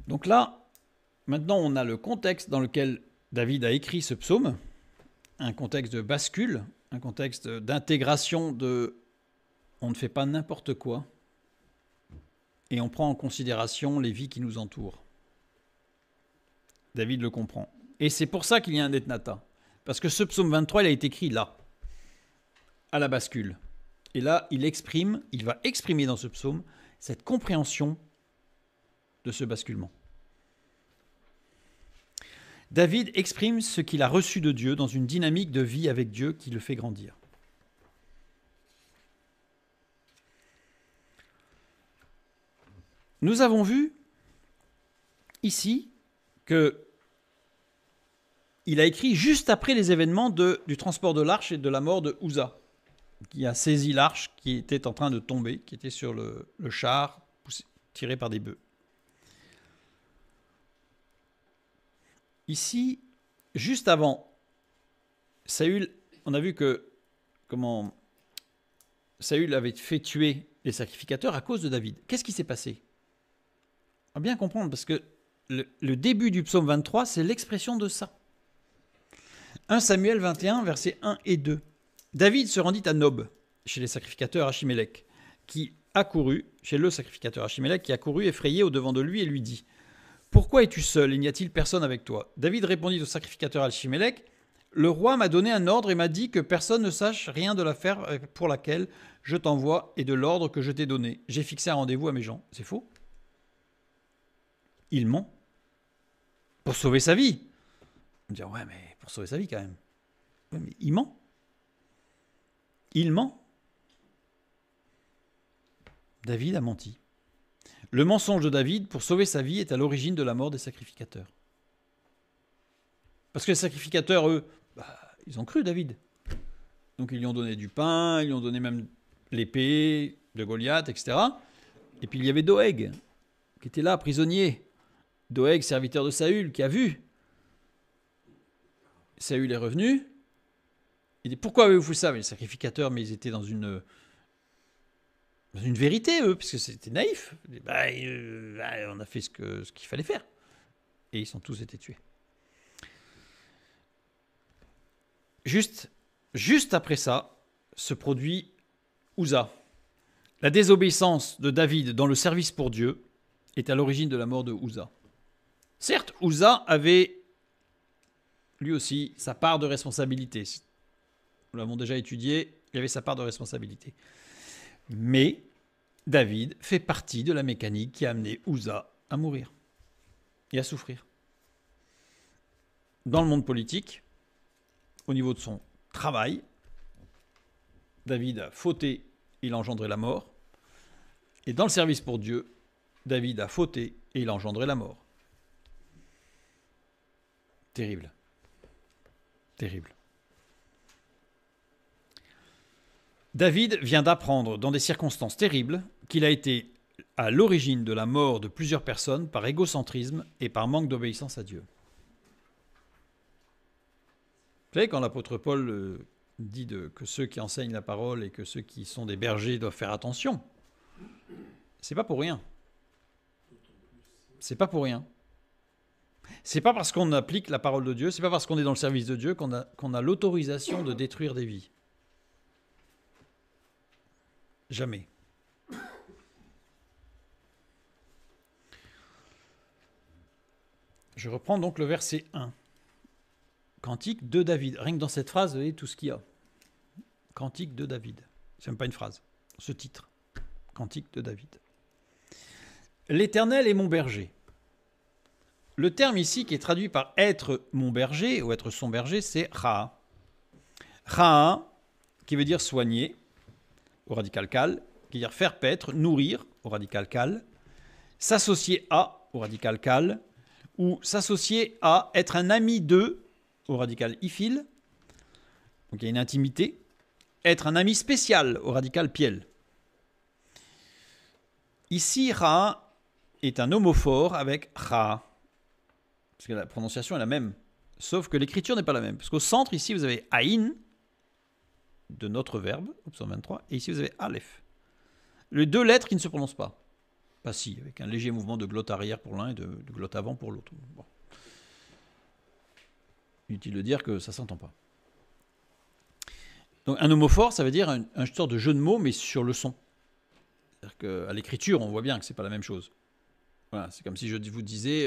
Donc là, maintenant on a le contexte dans lequel David a écrit ce psaume, un contexte de bascule, un contexte d'intégration de on ne fait pas n'importe quoi et on prend en considération les vies qui nous entourent. David le comprend. Et c'est pour ça qu'il y a un ethnata. Parce que ce psaume 23, il a été écrit là, à la bascule. Et là, il va exprimer dans ce psaume cette compréhension de ce basculement. David exprime ce qu'il a reçu de Dieu dans une dynamique de vie avec Dieu qui le fait grandir. Nous avons vu ici qu'il a écrit juste après les événements du transport de l'arche et de la mort de Uza, qui a saisi l'arche qui était en train de tomber, qui était sur le char tiré par des bœufs. Ici, juste avant, Saül, on a vu que Saül avait fait tuer les sacrificateurs à cause de David. Qu'est-ce qui s'est passé? On va bien comprendre, parce que le début du psaume 23, c'est l'expression de ça. 1 Samuel 21, versets 1 et 2. David se rendit à Nob, chez les sacrificateurs Achimélec, qui accourut, chez le sacrificateur Achimélec, qui accourut effrayé au-devant de lui et lui dit « Pourquoi es-tu seul? Il n'y a-t-il personne avec toi ?» David répondit au sacrificateur Achimélec « Le roi m'a donné un ordre et m'a dit que personne ne sache rien de l'affaire pour laquelle je t'envoie et de l'ordre que je t'ai donné. J'ai fixé un rendez-vous à mes gens. » C'est faux. Il ment pour sauver sa vie. On me dit « Ouais, mais pour sauver sa vie quand même. » Ouais, mais il ment. Il ment. David a menti. Le mensonge de David, pour sauver sa vie, est à l'origine de la mort des sacrificateurs. Parce que les sacrificateurs, eux, ils ont cru David. Donc ils lui ont donné du pain, ils lui ont donné même l'épée de Goliath, etc. Et puis il y avait Doeg, qui était là, prisonnier. Doeg, serviteur de Saül, qui a vu. Saül est revenu. Il dit, pourquoi avez-vous fait ça? Mais les sacrificateurs, mais ils étaient dans une vérité, eux, parce que c'était naïf. On a fait ce qu'il fallait faire. Et ils ont tous été tués. Juste juste après ça, se produit Uza. La désobéissance de David dans le service pour Dieu est à l'origine de la mort de Uza. Certes, Uza avait lui aussi sa part de responsabilité. Nous l'avons déjà étudié, il avait sa part de responsabilité. Mais David fait partie de la mécanique qui a amené Uza à mourir et à souffrir. Dans le monde politique, au niveau de son travail, David a fauté, il a engendré la mort. Et dans le service pour Dieu, David a fauté et il a engendré la mort. Terrible. Terrible. David vient d'apprendre dans des circonstances terribles qu'il a été à l'origine de la mort de plusieurs personnes par égocentrisme et par manque d'obéissance à Dieu. Vous savez, quand l'apôtre Paul dit que ceux qui enseignent la parole et que ceux qui sont des bergers doivent faire attention, c'est pas pour rien. C'est pas pour rien. C'est pas parce qu'on applique la parole de Dieu, c'est pas parce qu'on est dans le service de Dieu qu'on a l'autorisation de détruire des vies. Jamais. Je reprends donc le verset 1. Cantique de David. Rien que dans cette phrase, vous voyez tout ce qu'il y a. Cantique de David. C'est même pas une phrase. Ce titre. Cantique de David. L'Éternel est mon berger. Le terme ici qui est traduit par être mon berger ou être son berger, c'est Ra'a. Ra'a, qui veut dire soigner, au radical kal, qui veut dire faire paître, nourrir, au radical kal, s'associer à, au radical kal, ou s'associer à être un ami de, au radical ifil, donc il y a une intimité, être un ami spécial, au radical piel. Ici, Ra est un homophore avec Ra, parce que la prononciation est la même, sauf que l'écriture n'est pas la même, parce qu'au centre, ici, vous avez Aïn, de notre verbe, au psaume 23, et ici, vous avez Aleph. Les deux lettres qui ne se prononcent pas. Pas si, avec un léger mouvement de glotte arrière pour l'un et de glotte avant pour l'autre. Bon. Inutile de dire que ça ne s'entend pas. Donc un homophore, ça veut dire un sorte de jeu de mots, mais sur le son. C'est-à-dire qu'à l'écriture, on voit bien que ce n'est pas la même chose. Voilà, c'est comme si je vous disais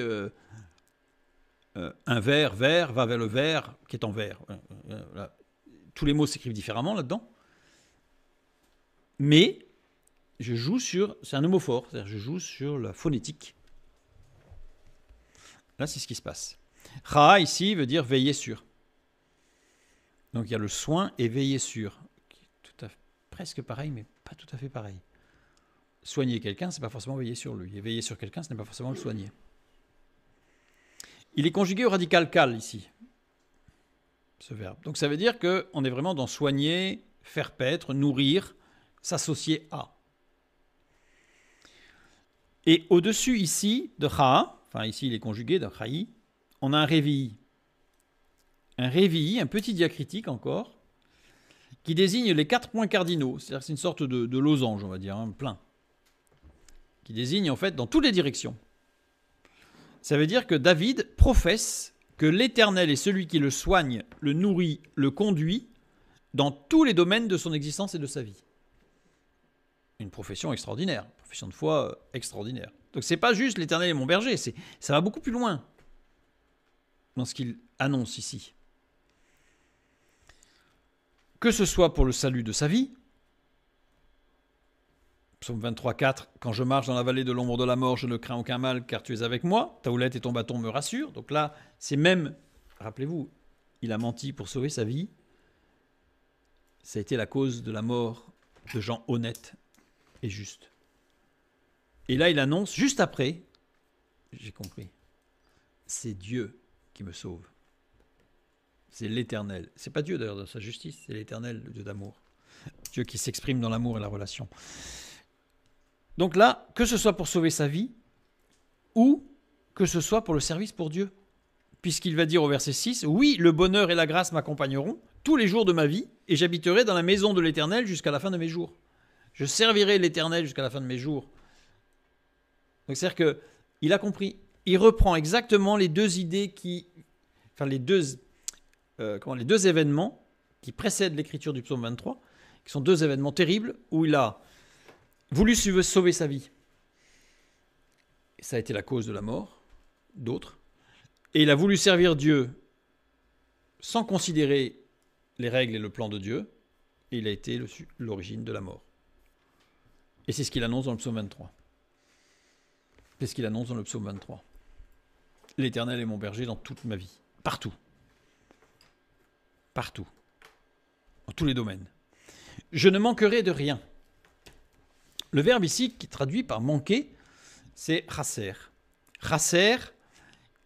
un vers va vers le vers qui est en vers. Voilà. Tous les mots s'écrivent différemment là-dedans. Mais je joue sur... C'est un homophore, c'est-à-dire je joue sur la phonétique. Là, c'est ce qui se passe. Ra, ici, veut dire veiller sur. Donc, il y a le soin et veiller sur. Presque pareil, mais pas tout à fait pareil. Soigner quelqu'un, ce n'est pas forcément veiller sur lui. Et veiller sur quelqu'un, ce n'est pas forcément le soigner. Il est conjugué au radical kal, ici, ce verbe. Donc, ça veut dire qu'on est vraiment dans soigner, faire paître, nourrir, s'associer à. Et au-dessus, ici, de Ra, enfin, ici, il est conjugué de Raï, on a un réveil. Un réveil, un petit diacritique encore, qui désigne les 4 points cardinaux. C'est-à-dire que c'est une sorte de losange, on va dire, hein, plein. Qui désigne en fait dans toutes les directions. Ça veut dire que David professe que l'Éternel est celui qui le soigne, le nourrit, le conduit dans tous les domaines de son existence et de sa vie. Une profession extraordinaire, une profession de foi extraordinaire. Donc c'est pas juste l'Éternel est mon berger, ça va beaucoup plus loin dans ce qu'il annonce ici. Que ce soit pour le salut de sa vie, psaume 23, 4, quand je marche dans la vallée de l'ombre de la mort, je ne crains aucun mal car tu es avec moi, ta houlette et ton bâton me rassurent. Donc là, c'est même, rappelez-vous, il a menti pour sauver sa vie. Ça a été la cause de la mort de gens honnêtes et justes. Et là, il annonce, juste après, j'ai compris, c'est Dieu qui me sauve. C'est l'Éternel. C'est pas Dieu d'ailleurs dans sa justice, c'est l'Éternel, le Dieu d'amour. Dieu qui s'exprime dans l'amour et la relation. Donc là, que ce soit pour sauver sa vie, ou que ce soit pour le service pour Dieu. Puisqu'il va dire au verset 6, « Oui, le bonheur et la grâce m'accompagneront tous les jours de ma vie, et j'habiterai dans la maison de l'Éternel jusqu'à la fin de mes jours. Je servirai l'Éternel jusqu'à la fin de mes jours. » Donc c'est-à-dire qu'il a compris. Il reprend exactement les deux idées les deux événements qui précèdent l'écriture du psaume 23, qui sont deux événements terribles où il a voulu sauver sa vie. Et ça a été la cause de la mort d'autres. Et il a voulu servir Dieu sans considérer les règles et le plan de Dieu. Et il a été l'origine de la mort. Et c'est ce qu'il annonce dans le psaume 23. C'est ce qu'il annonce dans le psaume 23. L'Éternel est mon berger dans toute ma vie. Partout. Partout. Dans tous les domaines. Je ne manquerai de rien. Le verbe ici, qui est traduit par manquer, c'est chasser. Chasser,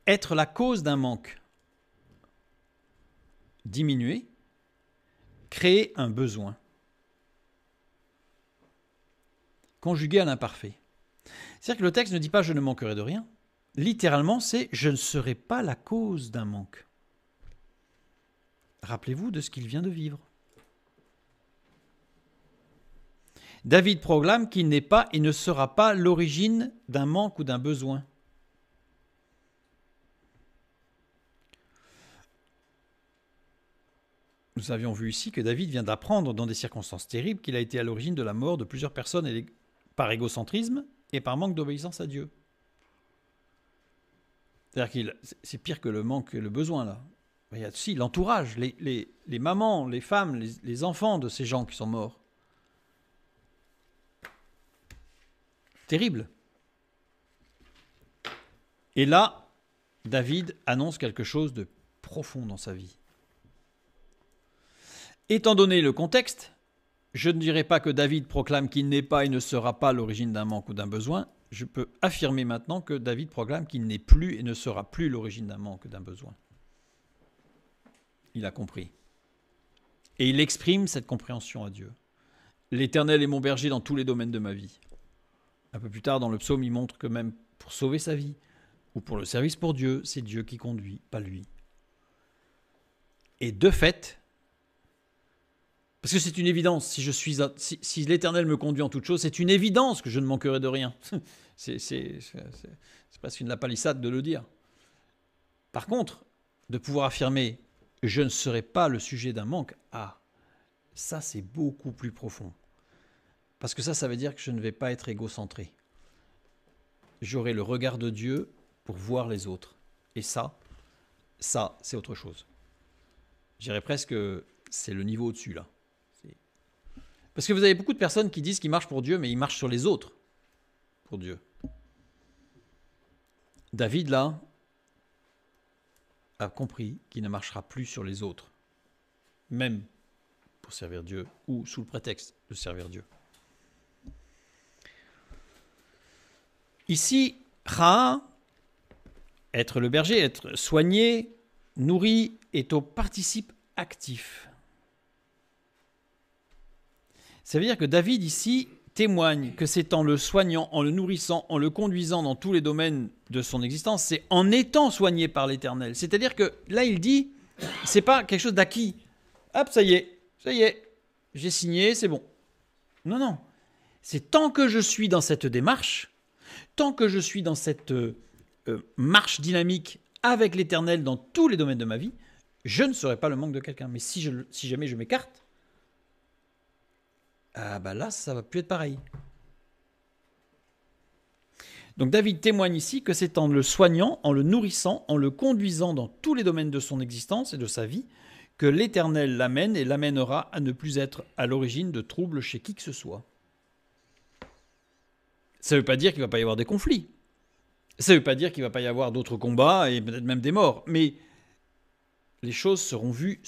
être la cause d'un manque. Diminuer, créer un besoin. Conjugué à l'imparfait. C'est-à-dire que le texte ne dit pas « je ne manquerai de rien ». Littéralement, c'est « je ne serai pas la cause d'un manque ». Rappelez-vous de ce qu'il vient de vivre. David proclame qu'il n'est pas et ne sera pas l'origine d'un manque ou d'un besoin. Nous avions vu ici que David vient d'apprendre dans des circonstances terribles qu'il a été à l'origine de la mort de plusieurs personnes par égocentrisme et par manque d'obéissance à Dieu. C'est-à-dire que c'est pire que le manque et le besoin là. Il y a aussi l'entourage, les mamans, les femmes, les enfants de ces gens qui sont morts. Terrible. Et là, David annonce quelque chose de profond dans sa vie. Étant donné le contexte, je ne dirais pas que David proclame qu'il n'est pas et ne sera pas l'origine d'un manque ou d'un besoin. Je peux affirmer maintenant que David proclame qu'il n'est plus et ne sera plus l'origine d'un manque ou d'un besoin. Il a compris. Et il exprime cette compréhension à Dieu. L'Éternel est mon berger dans tous les domaines de ma vie. Un peu plus tard dans le psaume, il montre que même pour sauver sa vie ou pour le service pour Dieu, c'est Dieu qui conduit, pas lui. Et de fait, parce que c'est une évidence, si l'Éternel me conduit en toute chose, c'est une évidence que je ne manquerai de rien. C'est presque une lapalissade de le dire. Par contre, de pouvoir affirmer « je ne serai pas le sujet d'un manque », ça c'est beaucoup plus profond. Parce que ça veut dire que je ne vais pas être égocentré. J'aurai le regard de Dieu pour voir les autres. Et ça c'est autre chose. Je dirais presque que c'est le niveau au-dessus là. Parce que vous avez beaucoup de personnes qui disent qu'ils marchent pour Dieu, mais ils marchent sur les autres pour Dieu. David, là, a compris qu'il ne marchera plus sur les autres, même pour servir Dieu ou sous le prétexte de servir Dieu. Ici, Ra, être le berger, être soigné, nourri, est au participe actif. Ça veut dire que David, ici, témoigne que c'est en le soignant, en le nourrissant, en le conduisant dans tous les domaines de son existence, c'est en étant soigné par l'Éternel. C'est-à-dire que là, il dit, c'est pas quelque chose d'acquis. Hop, ça y est, j'ai signé, c'est bon. Non. C'est tant que je suis dans cette démarche, tant que je suis dans cette marche dynamique avec l'Éternel dans tous les domaines de ma vie, je ne serai pas le manque de quelqu'un. Mais si jamais je m'écarte, là, ça va plus être pareil. Donc David témoigne ici que c'est en le soignant, en le nourrissant, en le conduisant dans tous les domaines de son existence et de sa vie que l'Éternel l'amène et l'amènera à ne plus être à l'origine de troubles chez qui que ce soit. Ça ne veut pas dire qu'il ne va pas y avoir des conflits. Ça ne veut pas dire qu'il ne va pas y avoir d'autres combats et peut-être même des morts. Mais les choses seront vues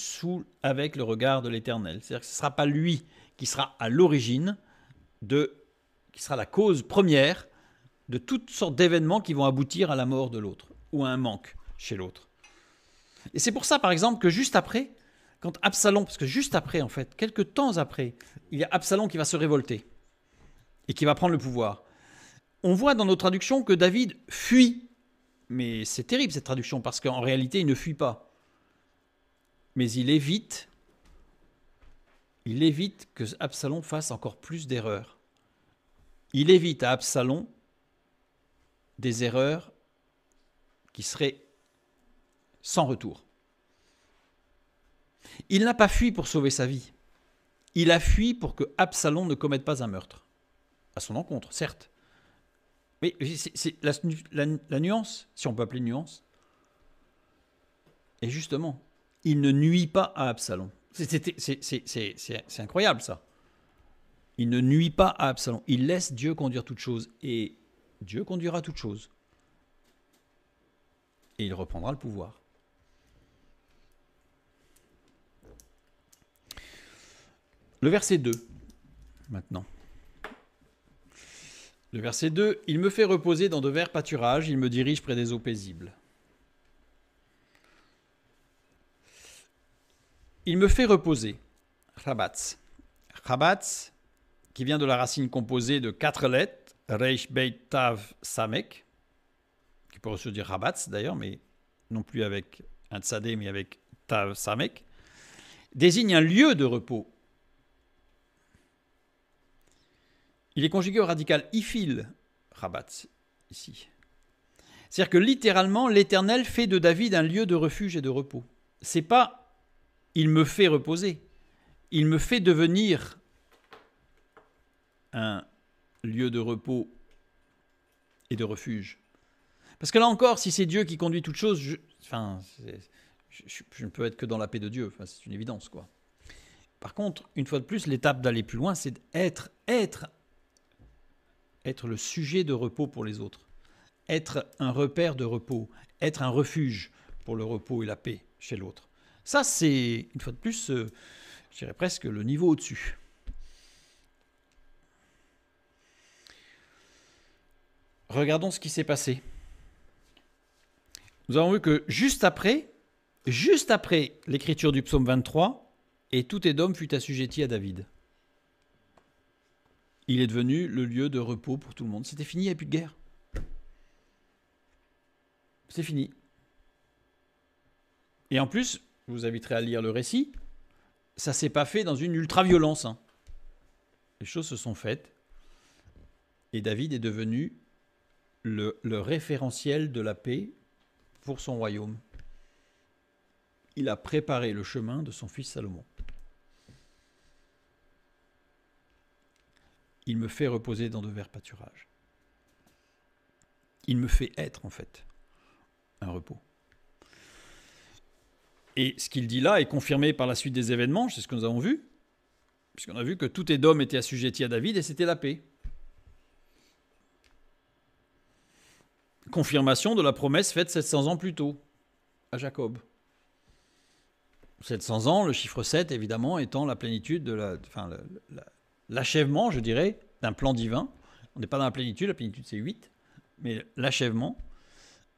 avec le regard de l'Éternel. C'est-à-dire que ce ne sera pas lui qui sera à l'origine, qui sera la cause première de toutes sortes d'événements qui vont aboutir à la mort de l'autre ou à un manque chez l'autre. Et c'est pour ça, par exemple, que juste après, quand Absalom, parce que juste après, en fait, quelques temps après, il y a Absalom qui va se révolter et qui va prendre le pouvoir. On voit dans nos traductions que David fuit. Mais c'est terrible cette traduction, parce qu'en réalité, il ne fuit pas. Mais il évite que Absalom fasse encore plus d'erreurs. Il évite à Absalom des erreurs qui seraient sans retour. Il n'a pas fui pour sauver sa vie. Il a fui pour que Absalom ne commette pas un meurtre. À son encontre, certes. Mais c'est la nuance, si on peut appeler nuance. Et justement, il ne nuit pas à Absalom. C'est incroyable ça. Il ne nuit pas à Absalom. Il laisse Dieu conduire toutes choses. Et Dieu conduira toutes choses. Et il reprendra le pouvoir. Le verset 2, maintenant. Le verset 2, « Il me fait reposer dans de verts pâturages, il me dirige près des eaux paisibles. » Il me fait reposer. Rabatz. Rabatz, qui vient de la racine composée de 4 lettres, Reish Beit Tav Samek, qui peut aussi dire Rabatz d'ailleurs, mais non plus avec un tsadé, mais avec Tav Samek, désigne un lieu de repos. Il est conjugué au radical ifil, Rabatz, ici. C'est-à-dire que littéralement, l'Éternel fait de David un lieu de refuge et de repos. C'est pas « il me fait reposer », il me fait devenir un lieu de repos et de refuge. Parce que là encore, si c'est Dieu qui conduit toutes choses, je ne peux être que dans la paix de Dieu. Enfin, c'est une évidence, quoi. Par contre, une fois de plus, l'étape d'aller plus loin, c'est être le sujet de repos pour les autres, être un repère de repos, être un refuge pour le repos et la paix chez l'autre. Ça, c'est, une fois de plus, je dirais presque le niveau au-dessus. Regardons ce qui s'est passé. Nous avons vu que juste après l'écriture du psaume 23, « Et tout Édom fut assujetti à David ». Il est devenu le lieu de repos pour tout le monde. C'était fini, il n'y a plus de guerre. C'est fini. Et en plus, je vous inviterai à lire le récit, ça ne s'est pas fait dans une ultra-violence. Hein. Les choses se sont faites et David est devenu le référentiel de la paix pour son royaume. Il a préparé le chemin de son fils Salomon. Il me fait reposer dans de verts pâturages. Il me fait être, en fait, un repos. Et ce qu'il dit là est confirmé par la suite des événements, c'est ce que nous avons vu, puisqu'on a vu que tout Édom était assujetti à David et c'était la paix. Confirmation de la promesse faite 700 ans plus tôt à Jacob. 700 ans, le chiffre 7, évidemment, étant la plénitude de l'achèvement, je dirais, d'un plan divin. On n'est pas dans la plénitude c'est 8, mais l'achèvement.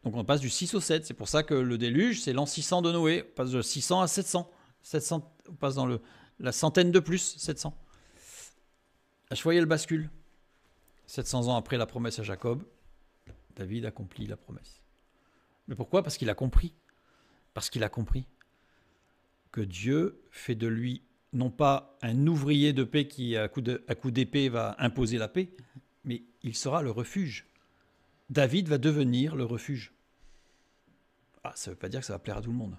Donc on passe du 6 au 7. C'est pour ça que le déluge, c'est l'an 600 de Noé. On passe de 600 à 700. On passe dans la centaine de plus, 700. Je voyais le bascule. 700 ans après la promesse à Jacob, David accomplit la promesse. Mais pourquoi ? Parce qu'il a compris. Parce qu'il a compris que Dieu fait de lui non pas un ouvrier de paix qui, à coup d'épée, va imposer la paix, mais il sera le refuge. David va devenir le refuge. Ça ne veut pas dire que ça va plaire à tout le monde.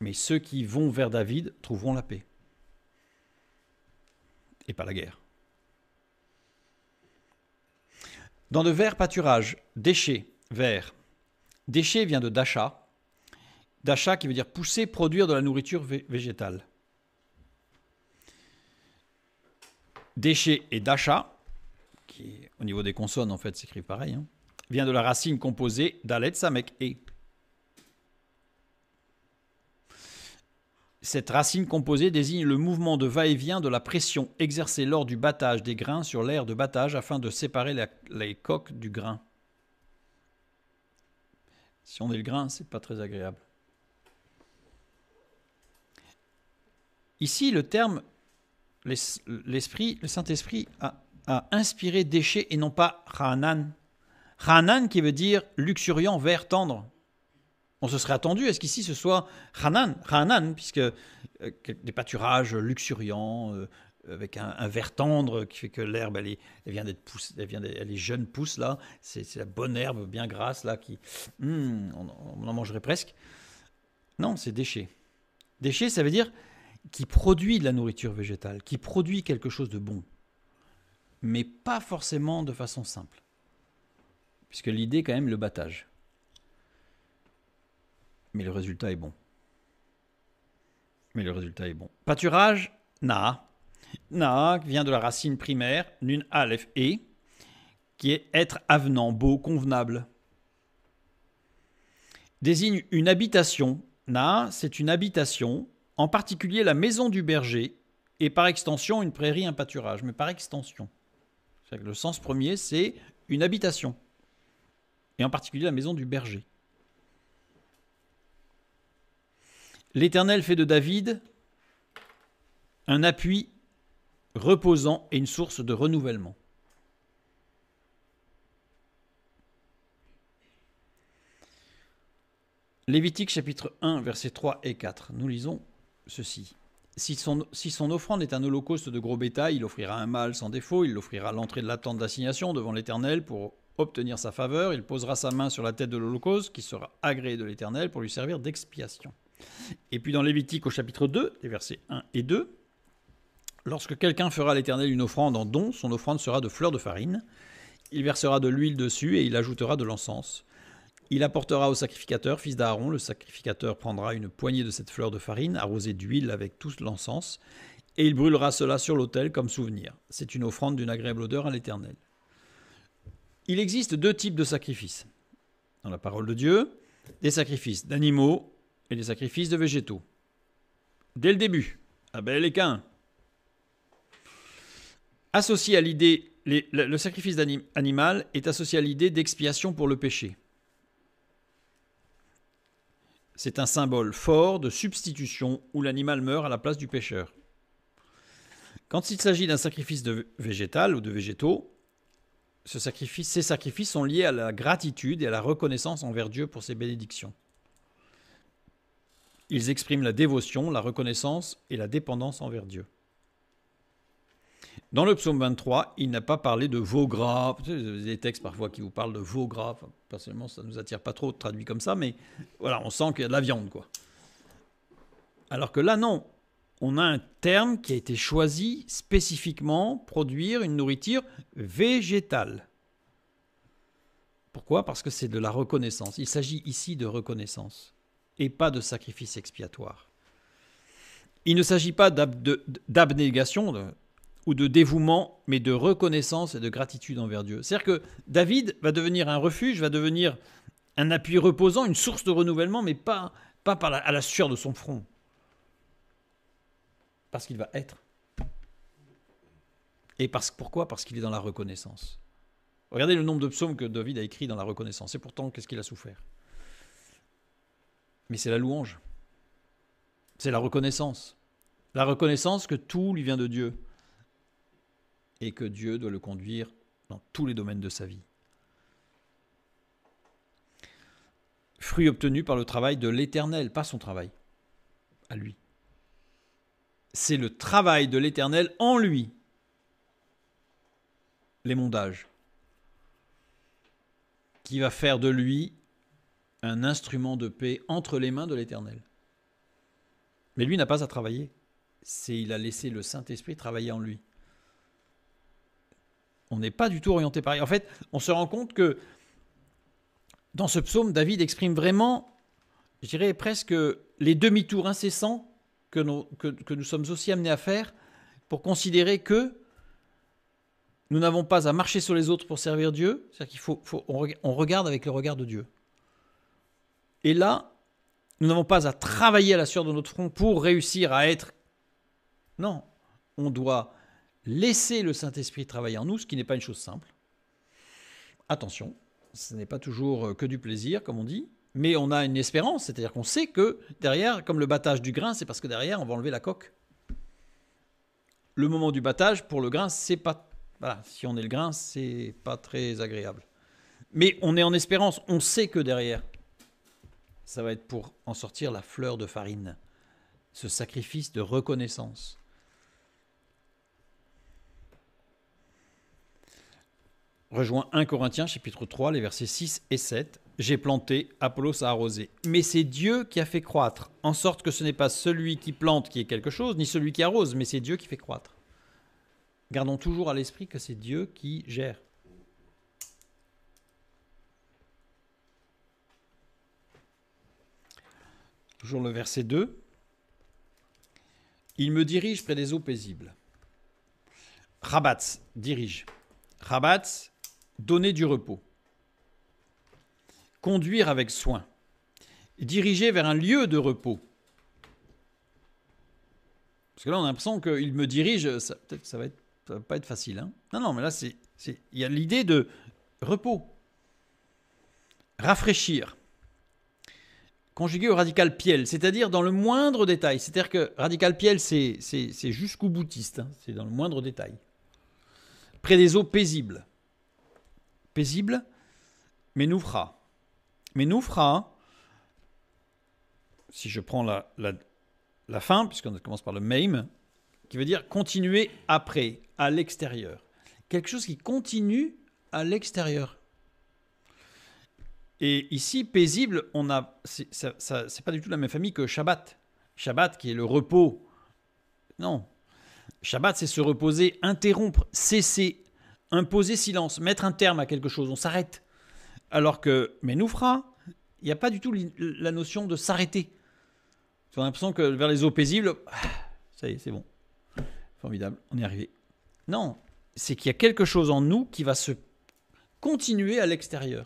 Mais ceux qui vont vers David trouveront la paix. Et pas la guerre. Dans de verts pâturages, déchets, verts. Déchet vient de dasha. Dasha qui veut dire pousser, produire de la nourriture végétale. Déchet et dasha, qui au niveau des consonnes en fait s'écrit pareil, vient de la racine composée dalet samek et. Cette racine composée désigne le mouvement de va-et-vient de la pression exercée lors du battage des grains sur l'aire de battage afin de séparer les coques du grain. Si on est le grain, c'est pas très agréable. Ici, le terme, le Saint-Esprit a inspiré déchet et non pas Ra'anan. Ra'anan qui veut dire luxuriant, vert, tendre. On se serait attendu à ce qu'ici ce soit Ra'anan, puisque des pâturages luxuriants, avec un vert tendre qui fait que l'herbe elle vient d'être pousse, elle est jeune pousse là, c'est la bonne herbe bien grasse là qui, on en mangerait presque. Non, c'est déchet. Déchet, ça veut dire qui produit de la nourriture végétale, qui produit quelque chose de bon, mais pas forcément de façon simple. Puisque l'idée, quand même, le battage. Mais le résultat est bon. Pâturage, na. Na vient de la racine primaire, nun aleph e, qui est être avenant, beau, convenable. Désigne une habitation. Na, c'est une habitation, en particulier la maison du berger, et par extension une prairie, un pâturage, mais par extension. C'est-à-dire que le sens premier, c'est une habitation, et en particulier la maison du berger. L'Éternel fait de David un appui reposant et une source de renouvellement. Lévitique chapitre 1, versets 3 et 4. Nous lisons ceci. Si son offrande est un holocauste de gros bétail, il offrira un mâle sans défaut, il l'offrira à l'entrée de la tente d'assignation devant l'Éternel pour obtenir sa faveur, il posera sa main sur la tête de l'holocauste qui sera agréé de l'Éternel pour lui servir d'expiation. Et puis dans Lévitique au chapitre 2, les versets 1 et 2, lorsque quelqu'un fera à l'Éternel une offrande en don, son offrande sera de fleurs de farine, il versera de l'huile dessus et il ajoutera de l'encens. Il apportera au sacrificateur, fils d'Aaron, le sacrificateur prendra une poignée de cette fleur de farine, arrosée d'huile avec tout l'encens, et il brûlera cela sur l'autel comme souvenir. C'est une offrande d'une agréable odeur à l'Éternel. Il existe deux types de sacrifices dans la parole de Dieu, des sacrifices d'animaux et des sacrifices de végétaux. Dès le début, Abel et Caïn. Associé à l'idée, le sacrifice animal est associé à l'idée d'expiation pour le péché. C'est un symbole fort de substitution où l'animal meurt à la place du pécheur. Quand il s'agit d'un sacrifice de végétal ou de végétaux, ces sacrifices sont liés à la gratitude et à la reconnaissance envers Dieu pour ses bénédictions. Ils expriment la dévotion, la reconnaissance et la dépendance envers Dieu. Dans le psaume 23, il n'a pas parlé de veau gras. Vous avez des textes parfois qui vous parlent de veau gras. Enfin, personnellement, ça ne nous attire pas trop traduit comme ça, mais voilà, on sent qu'il y a de la viande, quoi. Alors que là, non. On a un terme qui a été choisi spécifiquement pour produire une nourriture végétale. Pourquoi ? Parce que c'est de la reconnaissance. Il s'agit ici de reconnaissance et pas de sacrifice expiatoire. Il ne s'agit pas d'abnégation ou de dévouement, mais de reconnaissance et de gratitude envers Dieu. C'est-à-dire que David va devenir un refuge, va devenir un appui reposant, une source de renouvellement, mais pas à la sueur de son front. Parce qu'il va être. Et pourquoi ? Parce qu'il est dans la reconnaissance. Regardez le nombre de psaumes que David a écrits dans la reconnaissance. Et pourtant, qu'est-ce qu'il a souffert ? Mais c'est la louange. C'est la reconnaissance. La reconnaissance que tout lui vient de Dieu. Et que Dieu doit le conduire dans tous les domaines de sa vie. Fruit obtenu par le travail de l'Éternel, pas son travail, à lui. C'est le travail de l'Éternel en lui, l'émondage, qui va faire de lui un instrument de paix entre les mains de l'Éternel. Mais lui n'a pas à travailler. Il a laissé le Saint-Esprit travailler en lui. On n'est pas du tout orienté pareil. En fait, on se rend compte que dans ce psaume, David exprime vraiment, je dirais presque, les demi-tours incessants que nous sommes aussi amenés à faire pour considérer que nous n'avons pas à marcher sur les autres pour servir Dieu. C'est-à-dire qu'on regarde avec le regard de Dieu. Et là, nous n'avons pas à travailler à la sueur de notre front pour réussir à être... Non, on doit laisser le Saint-Esprit travailler en nous, ce qui n'est pas une chose simple. Attention, ce n'est pas toujours que du plaisir, comme on dit, mais on a une espérance, c'est-à-dire qu'on sait que derrière, comme le battage du grain, c'est parce que derrière, on va enlever la coque. Le moment du battage, pour le grain, c'est pas... Voilà, si on est le grain, c'est pas très agréable. Mais on est en espérance, on sait que derrière, ça va être pour en sortir la fleur de farine, ce sacrifice de reconnaissance. Rejoins 1 Corinthiens, chapitre 3, les versets 6 et 7. j'ai planté, Apollos a arrosé. Mais c'est Dieu qui a fait croître, en sorte que ce n'est pas celui qui plante qui est quelque chose, ni celui qui arrose, mais c'est Dieu qui fait croître. Gardons toujours à l'esprit que c'est Dieu qui gère. Toujours le verset 2. Il me dirige près des eaux paisibles. Rabatz, dirige. Rabatz, donner du repos. Conduire avec soin. Diriger vers un lieu de repos. Parce que là, on a l'impression qu'il me dirige, peut-être que ça va pas être facile. Hein. Non, mais là, il y a l'idée de repos. Rafraîchir. Conjugué au radical piel, c'est-à-dire dans le moindre détail. C'est-à-dire que radical piel, c'est jusqu'au boutiste. Hein. C'est dans le moindre détail. Près des eaux paisibles. Paisible, Menoufra. Menoufra, si je prends la fin, puisqu'on commence par le meim, qui veut dire continuer après, à l'extérieur. Quelque chose qui continue à l'extérieur. Et ici, paisible, c'est pas du tout la même famille que Shabbat. Shabbat qui est le repos. Non. Shabbat, c'est se reposer, interrompre, cesser, imposer silence, mettre un terme à quelque chose. On s'arrête. Alors que Menoufra, il n'y a pas du tout la notion de s'arrêter. On a l'impression que vers les eaux paisibles, ça y est, c'est bon. Formidable, on est arrivé. Non, c'est qu'il y a quelque chose en nous qui va se continuer à l'extérieur.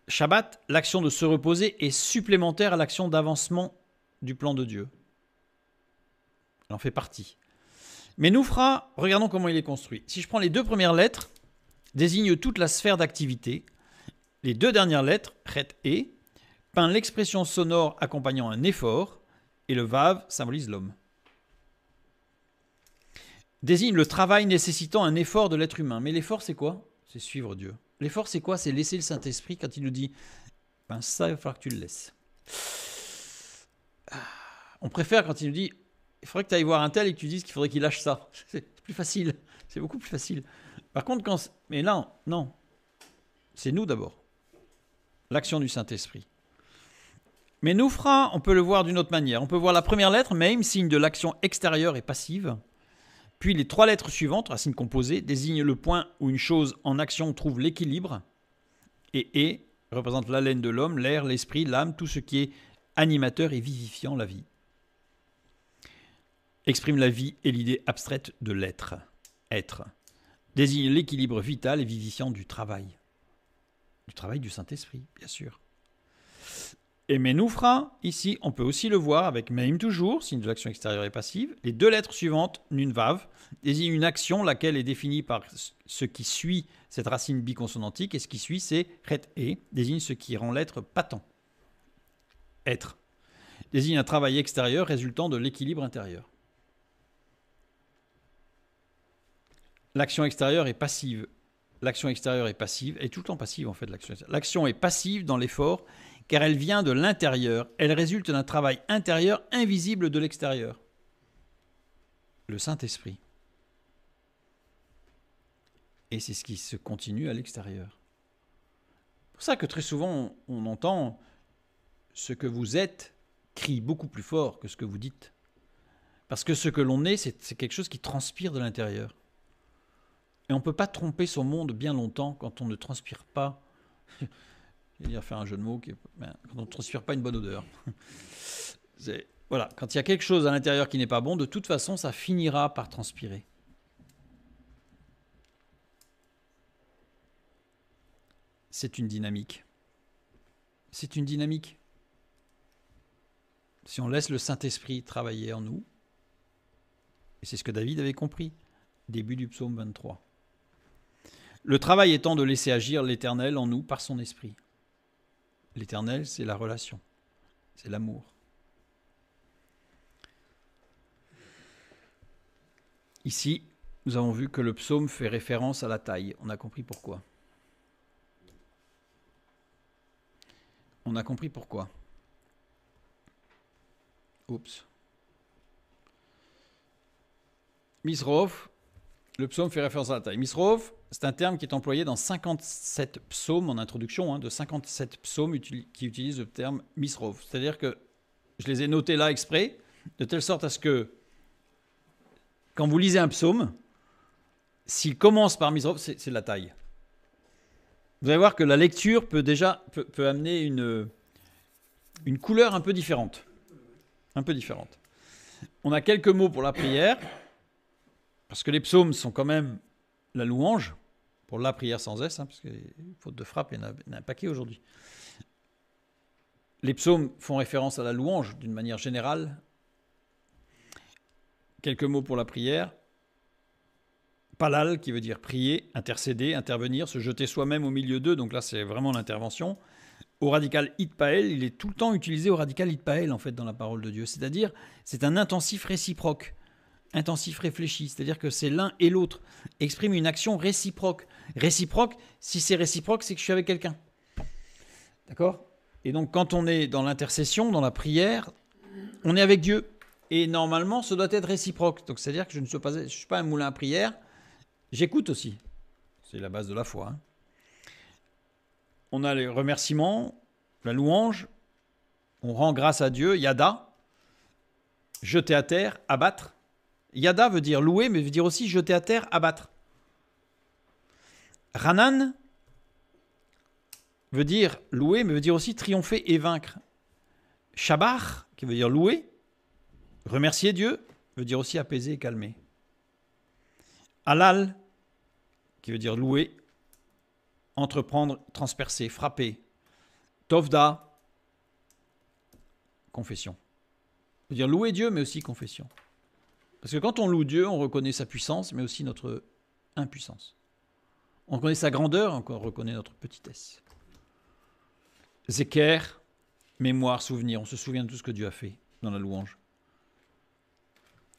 Shabbat, l'action de se reposer est supplémentaire à l'action d'avancement du plan de Dieu. Elle en fait partie. Mais Noufra, regardons comment il est construit. Si je prends les deux premières lettres, désigne toute la sphère d'activité. Les deux dernières lettres, Chet et, peint l'expression sonore accompagnant un effort, et le Vav symbolise l'homme. Désigne le travail nécessitant un effort de l'être humain. Mais l'effort, c'est quoi? C'est suivre Dieu. L'effort, c'est quoi? C'est laisser le Saint-Esprit quand il nous dit ben ça, il va falloir que tu le laisses. On préfère quand il nous dit il faudrait que tu ailles voir un tel et que tu dises qu'il faudrait qu'il lâche ça. C'est plus facile. C'est beaucoup plus facile. Par contre, mais là, non. C'est nous d'abord. L'action du Saint-Esprit. Mais Noufra, on peut le voir d'une autre manière. On peut voir la première lettre, même signe de l'action extérieure et passive. Puis les trois lettres suivantes, racine composée, désignent le point où une chose en action trouve l'équilibre. Et représente l'haleine de l'homme, l'air, l'esprit, l'âme, tout ce qui est animateur et vivifiant la vie. Exprime la vie et l'idée abstraite de l'être. Être. Désigne l'équilibre vital et vivifiant du travail. Du travail du Saint-Esprit, bien sûr. Et Menoufra, ici, on peut aussi le voir avec Meim toujours, signe de l'action extérieure et passive. Les deux lettres suivantes, Nun Vav, désignent une action, laquelle est définie par ce qui suit cette racine biconsonantique, et ce qui suit, c'est Chet e, désigne ce qui rend l'être patent. Être. Désigne un travail extérieur résultant de l'équilibre intérieur. L'action extérieure est passive. L'action extérieure est passive, elle est tout le temps passive en fait. L'action est passive dans l'effort, car elle vient de l'intérieur. Elle résulte d'un travail intérieur invisible de l'extérieur. Le Saint-Esprit. Et c'est ce qui se continue à l'extérieur. C'est pour ça que très souvent, on entend ce que vous êtes crie beaucoup plus fort que ce que vous dites. Parce que ce que l'on est, c'est quelque chose qui transpire de l'intérieur. Et on ne peut pas tromper son monde bien longtemps quand on ne transpire pas. Je vais dire faire un jeu de mots, quand on ne transpire pas une bonne odeur. Voilà, quand il y a quelque chose à l'intérieur qui n'est pas bon, de toute façon, ça finira par transpirer. C'est une dynamique. C'est une dynamique. Si on laisse le Saint-Esprit travailler en nous, et c'est ce que David avait compris, début du psaume 23. Le travail étant de laisser agir l'Éternel en nous par son esprit. L'Éternel, c'est la relation, c'est l'amour. Ici, nous avons vu que le psaume fait référence à la taille. On a compris pourquoi. On a compris pourquoi. Oups. Misrov, Le psaume fait référence à la taille. Misrov, c'est un terme qui est employé dans 57 psaumes en introduction, de 57 psaumes qui utilisent le terme misrov. C'est-à-dire que je les ai notés là exprès, de telle sorte à ce que quand vous lisez un psaume, s'il commence par misrov, c'est de la taille. Vous allez voir que la lecture peut amener une couleur un peu différente. Un peu différente. On a quelques mots pour la prière, parce que les psaumes sont quand même la louange, pour la prière sans S, parce que faute de frappe, il y en a un paquet aujourd'hui. Les psaumes font référence à la louange d'une manière générale. Quelques mots pour la prière. Palal, qui veut dire prier, intercéder, intervenir, se jeter soi-même au milieu d'eux, donc là c'est vraiment l'intervention. Au radical itpael, il est tout le temps utilisé au radical itpael en fait dans la parole de Dieu, c'est-à-dire c'est un intensif réciproque, intensif réfléchi, c'est-à-dire que c'est l'un et l'autre, exprime une action réciproque. Réciproque, si c'est réciproque, c'est que je suis avec quelqu'un. D'accord ? Et donc quand on est dans l'intercession, dans la prière, on est avec Dieu. Et normalement, ça doit être réciproque. Donc c'est-à-dire que je ne suis pas un moulin à prière, j'écoute aussi. C'est la base de la foi. On a les remerciements, la louange, on rend grâce à Dieu, yada, jeter à terre, abattre. Yada veut dire louer, mais veut dire aussi jeter à terre, abattre. Ranan veut dire louer, mais veut dire aussi triompher et vaincre. Shabar, qui veut dire louer, remercier Dieu, veut dire aussi apaiser et calmer. Halal, qui veut dire louer, entreprendre, transpercer, frapper. Tovda, confession. Ça veut dire louer Dieu, mais aussi confession. Parce que quand on loue Dieu, on reconnaît sa puissance, mais aussi notre impuissance. On reconnaît sa grandeur, on reconnaît notre petitesse. Zeker, mémoire, souvenir. On se souvient de tout ce que Dieu a fait dans la louange.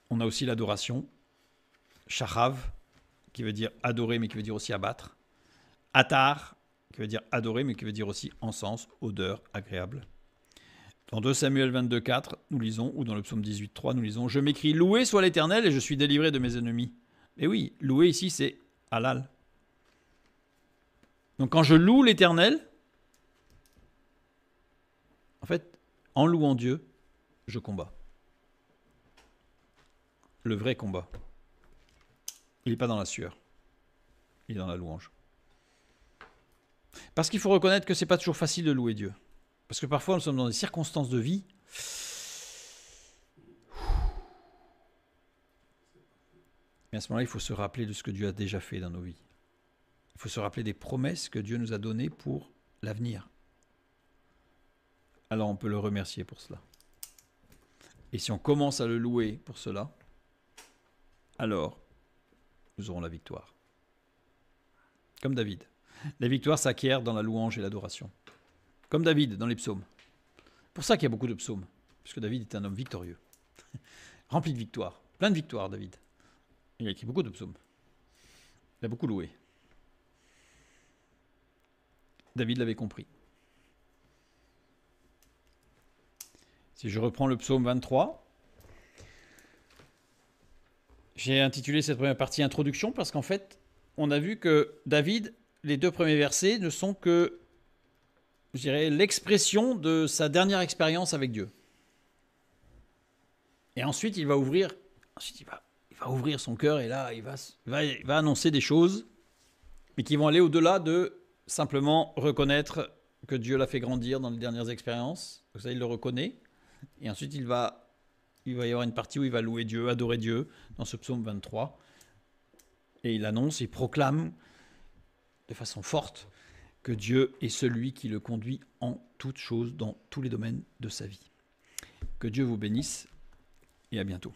On a aussi l'adoration. Shachav, qui veut dire adorer, mais qui veut dire aussi abattre. Atar, qui veut dire adorer, mais qui veut dire aussi encens, odeur, agréable. Dans 2 Samuel 22,4, nous lisons, ou dans le psaume 18,3, nous lisons « Je m'écris, loué soit l'Éternel et je suis délivré de mes ennemis. » Et oui, louer ici, c'est halal. Donc quand je loue l'Éternel, en fait, en louant Dieu, je combats. Le vrai combat. Il n'est pas dans la sueur. Il est dans la louange. Parce qu'il faut reconnaître que ce n'est pas toujours facile de louer Dieu. Parce que parfois, nous sommes dans des circonstances de vie. Et à ce moment-là, il faut se rappeler de ce que Dieu a déjà fait dans nos vies. Il faut se rappeler des promesses que Dieu nous a données pour l'avenir. Alors on peut le remercier pour cela. Et si on commence à le louer pour cela, alors nous aurons la victoire. Comme David. La victoire s'acquiert dans la louange et l'adoration. Comme David dans les psaumes. C'est pour ça qu'il y a beaucoup de psaumes. Puisque David est un homme victorieux. Rempli de victoires. Plein de victoires, David. Il a écrit beaucoup de psaumes. Il a beaucoup loué. David l'avait compris. Si je reprends le psaume 23, j'ai intitulé cette première partie Introduction parce qu'en fait, on a vu que David, les 2 premiers versets ne sont que, je dirais, l'expression de sa dernière expérience avec Dieu. Et ensuite, il va ouvrir son cœur et là, il va annoncer des choses, mais qui vont aller au-delà de simplement reconnaître que Dieu l'a fait grandir dans les dernières expériences. Donc ça, il le reconnaît. Et ensuite, il va y avoir une partie où il va louer Dieu, adorer Dieu, dans ce psaume 23. Et il annonce, il proclame de façon forte que Dieu est celui qui le conduit en toutes choses, dans tous les domaines de sa vie. Que Dieu vous bénisse et à bientôt.